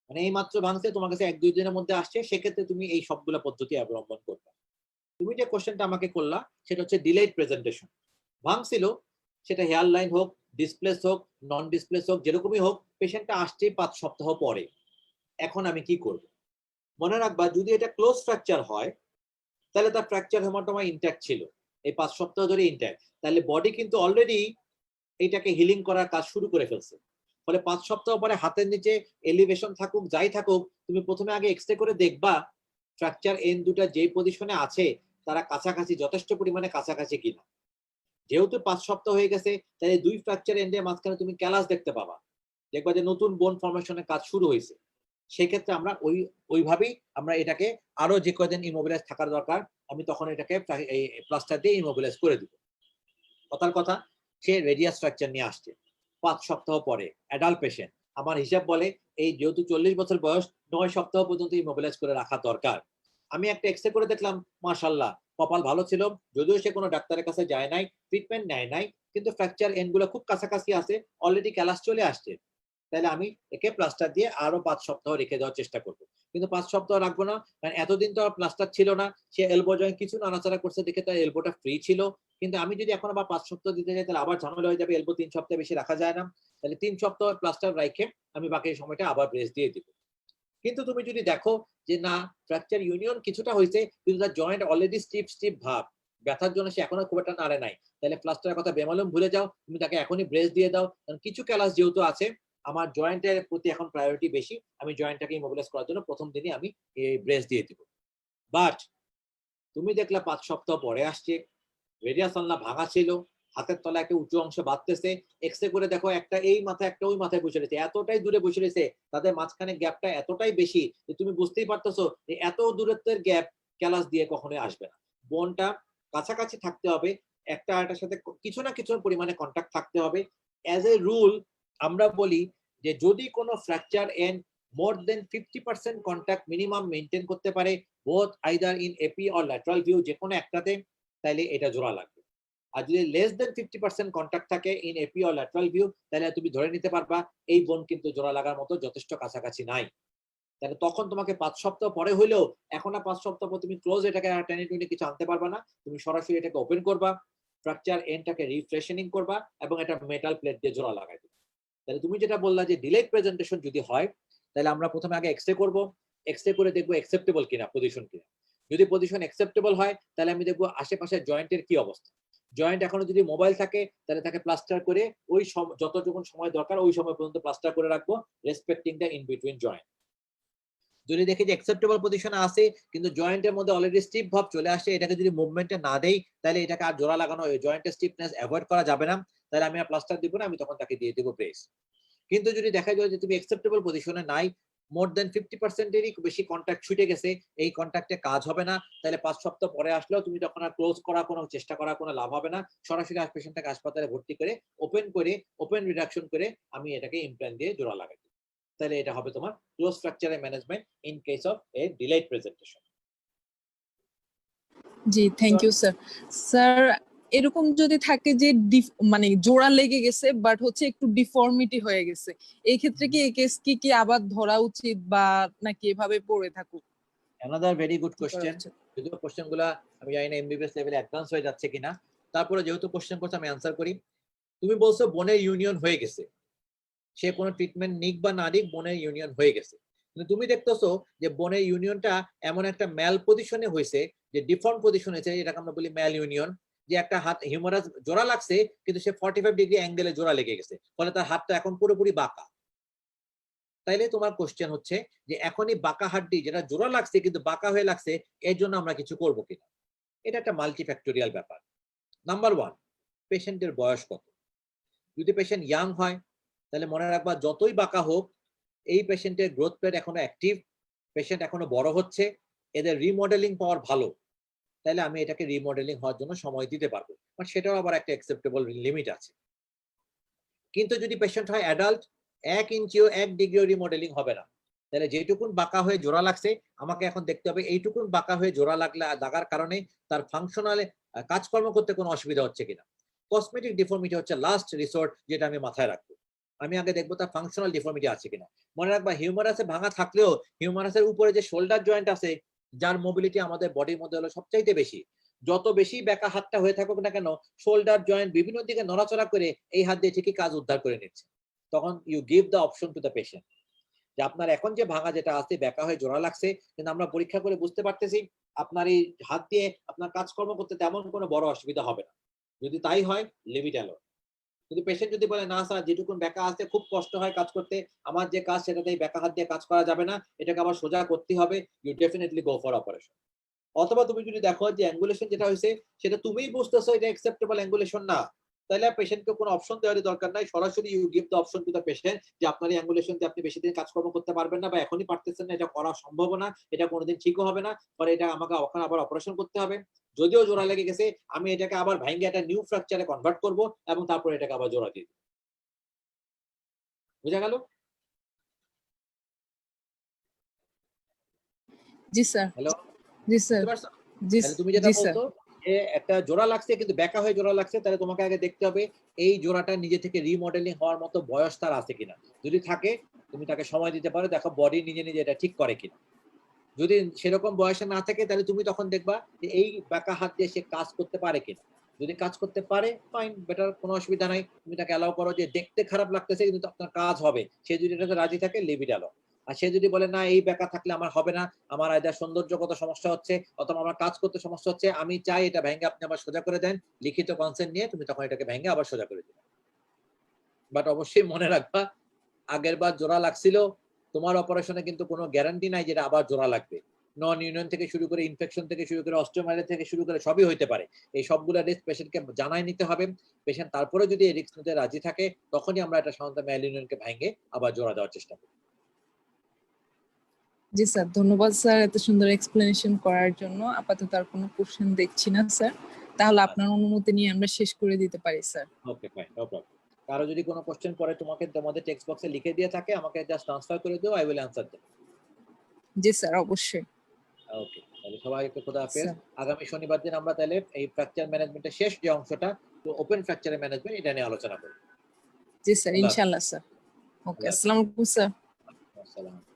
মানে এই মাত্র ভাঙছে, তোমার কাছে 1-2 দিনের মধ্যে আসছে, সেক্ষেত্রে তুমি এই সবগুলো পদ্ধতি অবলম্বন করবে। তুমি যে কোশ্চেনটা আমাকে করলা সেটা হচ্ছে ডিলেড প্রেজেন্টেশন। ভাঙছিল, সেটা হেয়ার লাইন হোক, ডিসপ্লেস হোক, নন ডিসপ্লেস হোক, যেরকমই হোক, পেশেন্টটা আসছে 5 সপ্তাহ পরে। এখন আমি কি করব? মনে রাখবা, যদি এটা ক্লোজ ফ্র্যাকচার হয় তাহলে তার ফ্র্যাকচার হেমাটোমা ইনট্যাক্ট ছিল এই 5 সপ্তাহ ধরে ইনট্যাক্ট, তাহলে বডি কিন্তু অলরেডি এইটাকে হিলিং করার কাজ শুরু করে ফেলছে। ফলে 5 সপ্তাহ পরে হাতের নিচে এলিভেশন থাকুক যাই থাকুক, তুমি প্রথমে আগে এক্সরে করে দেখবা ফ্র্যাকচার এন্ড দুটা যে পজিশনে আছে তারা কাছাকাছি, যথেষ্ট পরিমাণে কাছাকাছি কিনা। যেহেতু 5 সপ্তাহ হয়ে গেছে, তাই 2 ফ্র্যাকচার এন্ডের মাঝখানে তুমি ক্যালাস দেখতে পাবা, দেখবা যে নতুন বোন ফর্মেশনের কাজ শুরু হয়েছে। সেক্ষেত্রে আমরা ওইভাবেই আমরা এটাকে আরো যে কয়দিন ইমোবিলাইজ থাকার দরকার, আমি তখন এটাকে এই প্লাস্টার দিয়ে ইমোবিলাইজ করে দিব। কথার কথা, সে রেডিয়াস ফ্র্যাকচার নিয়ে আসছে 5 সপ্তাহ পরে, অ্যাডাল্ট পেশেন্ট। আমার হিসাব বলে এই যেহেতু 40 বছর বয়স, 9 সপ্তাহ পর্যন্ত ইমোবিলাইজ করে রাখা দরকার। আমি একটা এক্সরে করে দেখলাম, মাশাআল্লাহ কপাল ভালো ছিল, যদিও সে কোনো ডাক্তারের কাছে যায় নাই, ট্রিটমেন্ট নেয় নাই, কিন্তু ফ্র্যাকচার এন্ড গুলো খুব কাছাকাছি আছে, অলরেডি ক্যালাস চলে আসছে, তাহলে আমি একে প্লাস্টার দিয়ে আরো 5 সপ্তাহ রেখে দেওয়ার চেষ্টা করবো। কিন্তু 5 সপ্তাহ রাখবো না, কারণ এতদিন তো আর প্লাস্টার ছিল না, সে এলবো জয়েন্ট কিছু নাড়াচাড়া করছে দেখে তার এলবোটা ফ্রি ছিল। কিন্তু আমি যদি এখন আবার 5 সপ্তাহ দিতে যাই তাহলে আবার ঝামেলা হয়ে যাবে, এলবো 3 সপ্তাহ বেশি রাখা যায় না। তাহলে 3 সপ্তাহ প্লাস্টার রাখে আমি বাকি সময়টা আবার ব্রেস দিয়ে দিব। কিন্তু তুমি যদি দেখো যে না, ফ্র্যাকচার ইউনিয়ন কিছুটা হয়েছে, কিন্তু তার জয়েন্ট অলরেডি স্টিফ ভাব, ব্যথার জন্য সে এখনো খুব একটা নাড়ে নাই, তাহলে প্লাস্টারের কথা বেমালুম ভুলে যাও, তুমি তাকে এখনই ব্রেস দিয়ে দাও। কারণ কিছু ক্যালাস যেহেতু আছে, আমার জয়েন্টের প্রতি এখন প্রায়োরিটি বেশি, আমি জয়েন্টটাকে ইমোবিলাইজ করার জন্য প্রথম দিনই আমি এই ব্রেস দিয়ে দিব। বাট তুমি দেখলা 5 সপ্তাহ পরে আসছে, রেডিয়াস আলনা ভাঙা ছিল, হাতের তলায় একটা উঁচু অংশ বাঁধতেছে, এক্সরে করে দেখো একটা এই মাথায় একটা ওই মাথায় বসে রয়েছে, এতটাই দূরে বসে রয়েছে, তাদের মাঝখানে গ্যাপটা এতটাই বেশি যে তুমি বুঝতেই পারতেছো যে এত দূরত্বের গ্যাপ ক্যালাস দিয়ে কখনোই আসবে না। বোনটা কাছাকাছি থাকতে হবে, একটা আরেকটার সাথে কিছু না কিছু পরিমাণে কন্টাক্ট থাকতে হবে। অ্যাজ এ রুল আমরা বলি যে যদি কোনো fracture and more than 50% contact minimum maintain করতে পারে, both either in AP or lateral view, যে কোনো একটাতে, তাহলে এটা জোড়া লাগবে। আর যদি লেস দেন 50% কন্টাক্ট থাকে in AP or lateral view, তাহলে তুমি ধরে নিতে পারবা এই বোন কিন্তু জোড়া লাগার মতো যথেষ্ট কাছাকাছি নাই। তাহলে তখন তোমাকে 5 সপ্তাহ পরে হইলেও, এখন আর 5 সপ্তাহ পর তুমি ক্লোজ এটাকে টেনে টুনে কিছু আনতে পারবা না, তুমি সরাসরি এটাকে ওপেন করবা। ফ্র্যাকচার এন্ডটাকে রিফ্রেশনিং করবা এবং এটা মেটাল প্লেট দিয়ে জোড়া লাগাই দিবা। তাহলে তুমি যেটা বললা যে ডিলেড প্রেজেন্টেশন যদি হয়, তাহলে আমরা প্রথমে আগে এক্সরে করব, এক্সরে করে দেখবো অ্যাকসেপ্টেবল কিনা পজিশন কিনা। যদি পজিশন অ্যাকসেপ্টেবল হয় তাহলে আমি দেখবো আশেপাশে জয়েন্টের কি অবস্থা। জয়েন্ট এখনো যদি মোবাইল থাকে তাহলে তাকে প্লাস্টার করে ওই যতটুকু সময় দরকার ওই সময় পর্যন্ত প্লাস্টার করে রাখবো, respecting the in between joint. যদি দেখি যে অ্যাকসেপ্টেবল পজিশনে আছে কিন্তু জয়েন্টের মধ্যে অলরেডি স্টিফ ভাব চলে আসে, এটাকে যদি মুভমেন্টে না দেই তাহলে এটাকে আর জোড়া লাগানো, জয়েন্টের স্টিফনেস অ্যাভয়েড করা যাবে না, তাহলে আমি আর প্লাস্টার দিব না, আমি তখন তাকে দিয়ে দেবো ব্রেস। কিন্তু যদি দেখা যায় যে তুমি অ্যাকসেপ্টেবল পজিশনে নাই, মোর দেন 50%-এরই বেশি কন্ট্যাক্ট ছুটে গেছে, এই কন্ট্যাক্টে কাজ হবে না, তাহলে 5 সপ্তাহ পরে আসলেও তুমি তখন আর ক্লোজ করা কোনো চেষ্টা করা কোনো লাভ হবে না। সরাসরি পেশেন্টটাকে হাসপাতালে ভর্তি করে ওপেন রিডাকশন করে আমি এটাকে ইমপ্ল্যান্ট দিয়ে জোড়া লাগাই। তাহলে এটা হবে তোমার ক্লোজ ফ্র্যাকচারের management in case of a delayed presentation. জি, থ্যাংক ইউ স্যার। স্যার এরকম যদি থাকে যে মানে জোড়া লেগে গেছে বাট হচ্ছে একটু ডিফর্মিটি হয়ে গেছে, এই ক্ষেত্রে কি এই কেস কি আবার ধরা উচিত বা নাকি এভাবে পড়ে থাকুক? Another very good question. যদিও কোশ্চেনগুলো আমি জানি না এমবিবিএস লেভেলে অ্যাডভান্স হয়ে যাচ্ছে কিনা, তারপরে যেহেতু কোশ্চেন করছে আমি অ্যান্সার করি। তুমি বলছো বোনের ইউনিয়ন হয়ে গেছে, সে কোনো ট্রিটমেন্ট নিক বা না নিক বোনের ইউনিয়ন হয়ে গেছে, কিন্তু তুমি দেখতেছো যে বোনের ইউনিয়নটা এমন একটা ম্যাল পজিশনে হয়েছে, যে ডিফর্ম পজিশন হয়েছে, এটাকে আমরা বলি ম্যাল ইউনিয়ন, যে একটা হাত হিউমারাস জোড়া লাগছে কিন্তু সে 45 ডিগ্রি অ্যাঙ্গেলে জোড়া লেগে গেছে, ফলে তার হাতটা এখন পুরোপুরি বাঁকা। তাইলে তোমার কোশ্চেন হচ্ছে যে এখনই বাঁকা হাড্ডি যেটা জোড়া লাগছে কিন্তু বাঁকা হয়ে লাগছে, এর জন্য আমরা কিছু করব কিনা। এটা একটা মাল্টিফ্যাক্টোরিয়াল ব্যাপার। নাম্বার 1, পেশেন্টের বয়স কত। যদি পেশেন্ট ইয়াং হয় তাহলে মনে রাখবা যতই বাঁকা হোক এই পেশেন্টের গ্রোথ প্লেট এখনো অ্যাক্টিভ, পেশেন্ট এখনো বড় হচ্ছে, এদের রিমডেলিং পাওয়ার ভালো, তাহলে আমি এটাকে রিমডেলিং হওয়ার জন্য সময় দিতে পারবো, বাট সেটাও আবার একটা অ্যাকসেপ্টেবল লিমিট আছে। কিন্তু যদি পেশেন্ট হয় অ্যাডাল্ট, 1 ইঞ্চিও 1 ডিগ্রিও রিমডেলিং হবে না, তাহলে যেটুকুন বাঁকা হয়ে জোড়া লাগছে আমাকে এখন দেখতে হবে এইটুকুন বাঁকা হয়ে জোড়া লাগার কারণে তার ফাংশনালে কাজকর্ম করতে কোনো অসুবিধা হচ্ছে কিনা। কসমেটিক ডিফর্মিটি হচ্ছে লাস্ট রিসোর্ট, যেটা আমি মাথায় রাখবো। আমি আগে দেখবো তার ফাংশনাল ডিফর্মিটি আছে কিনা। মনে রাখবা হিউমারাসে ভাঙা থাকলেও হিউমারাসের উপরে যে শোল্ডার জয়েন্ট আছে, যার মোবিলিটি আমাদের বডির মধ্যে হলো সবচাইতে বেশি, যত বেশি বেঁকা হাতটা হয়ে থাকুক না কেন শোল্ডার জয়েন্ট বিভিন্ন দিকে নড়াচড়া করে এই হাত দিয়ে ঠিকই কাজ উদ্ধার করে নিচ্ছে। তখন you give the option to the patient যে আপনার এখন যে ভাঙা যেটা আছে বেঁকা হয়ে জোড়া লাগছে, কিন্তু আমরা পরীক্ষা করে বুঝতে পারতেছি আপনার এই হাত দিয়ে আপনার কাজকর্ম করতে তেমন কোনো বড় অসুবিধা হবে না। যদি তাই হয় লিভ ইট অ্যালোন। কিন্তু পেশেন্ট যদি বলে না স্যার যেটুকুন বেঁকা আছে খুব কষ্ট হয় কাজ করতে, আমার যে কাজ সেটাতেই বেঁকা হাত দিয়ে কাজ করা যাবে না, এটাকে আবার সোজা করতে হবে, you definitely go for operation. অথবা তুমি যদি দেখো যে অ্যাঙ্গুলেশন যেটা হয়েছে সেটা তুমিই বুঝতেছো এটা অ্যাকসেপ্টেবল অ্যাঙ্গুলেশন না, তাহলে পেশেন্টকে কোনো অপশন দেওয়ার দরকার নাই, সরাসরি you give the option to the patient যে আপনার এই অ্যাঙ্গুলেশনতে আপনি বেশি দিন কাজকর্ম করতে পারবেন না বা এখনই পারতেছেন না, এটা করা সম্ভব না, এটা কোনোদিন ঠিকও হবে না, পরে এটা আমাকে ওখানে আবার অপারেশন করতে হবে। যদিও জোড়া লেগে গেছে আমি এটাকে আবার ভাঙে একটা নিউ ফ্র্যাকচারে কনভার্ট করব এবং তারপর এটাকে আবার জোড়া দিয়ে দেব। বুঝা গেল? জি স্যার। হ্যালো, জি স্যার। বুঝতে পারছো? জি তাহলে তুমি যেটা জি স্যার। বলতো যে একটা জোড়া লাগছে কিন্তু বেঁকা হয়ে জোড়া লাগছে, তাহলে তোমাকে আগে দেখতে হবে এই জোড়াটা নিজে থেকে রিমডেলিং হওয়ার মতো বয়স তার আছে কিনা। যদি থাকে তুমি তাকে সময় দিতে পারো, দেখো বডি নিজে নিজে এটা ঠিক করে কিনা। যদি সেরকম বয়সে না থাকে তাহলে তুমি তখন দেখবা যে এই বেঁকা হাত দিয়ে সে কাজ করতে পারে কিনা। যদি কাজ করতে পারে ফাইন, বেটার, কোনো অসুবিধা নাই, তুমি তাকে অ্যালাউ করো যে দেখতে খারাপ লাগতেছে কিন্তু আপনার কাজ হবে, সে যদি এটাতে রাজি থাকে লিভ ইট অ্যালাউ। আর সে যদি বলে না এই বেঁকা থাকলে আমার হবে না, আমার আইদার সৌন্দর্যগত সমস্যা হচ্ছে অথবা আমার কাজ করতে সমস্যা হচ্ছে, আমি চাই এটা ভেঙে আপনি আবার সোজা করে দেন, লিখিত কনসেন্ট নিয়ে তুমি তখন এটাকে ভেঙে আবার সোজা করে দিবে। বাট অবশ্যই মনে রাখবা আগের বার জোড়া লাগছিল, তোমার অপারেশনে কিন্তু কোনো গ্যারান্টি নাই যেটা আবার জোড়া লাগবে। নন ইউনিয়ন থেকে শুরু করে ইনফেকশন থেকে শুরু করে অস্টিওমাইলাইটিস থেকে শুরু করে সবই হইতে পারে। এই সবগুলো রিস্ক পেশেন্টকে জানাই নিতে হবে। পেশেন্ট তারপরে যদি এই রিস্ক নিতে রাজি থাকে তখনই আমরা এটা সাধারণত ম্যাল ইউনিয়নকে ভেঙে আবার জোড়া দেওয়ার চেষ্টা করি। জি স্যার, ধন্যবাদ স্যার এত সুন্দর এক্সপ্লেনেশন করার জন্য। আপাতত আর কোনো কোশ্চেন দেখছি না স্যার, তাহলে আপনার অনুমতি নিয়ে আমরা শেষ করে দিতে পারি sir. Okay fine, no problem. কারো যদি কোনো কোশ্চেন পরে তোমাদের টেক্সট বক্সে লিখে দিয়ে থাকে আমাকে জাস্ট ট্রান্সফার করে দিও, I will answer them. G sir, অবশ্যই। ওকে, তাহলে সবাইকে খোদা হাফেজ। স্যার আগামী শনিবার দিন আমরা তাহলে এই ফ্র্যাকচার ম্যানেজমেন্টের শেষ যে অংশটা ওপেন ফ্র্যাকচারের ম্যানেজমেন্ট এটা নিয়ে আলোচনা করব। জি স্যার, আল্লাহ হাফেজ। ইনশাআল্লাহ স্যার। ওকে, আল্লাহ হাফেজ। আসসালামু আলাইকুম স্যার। আসসালাম।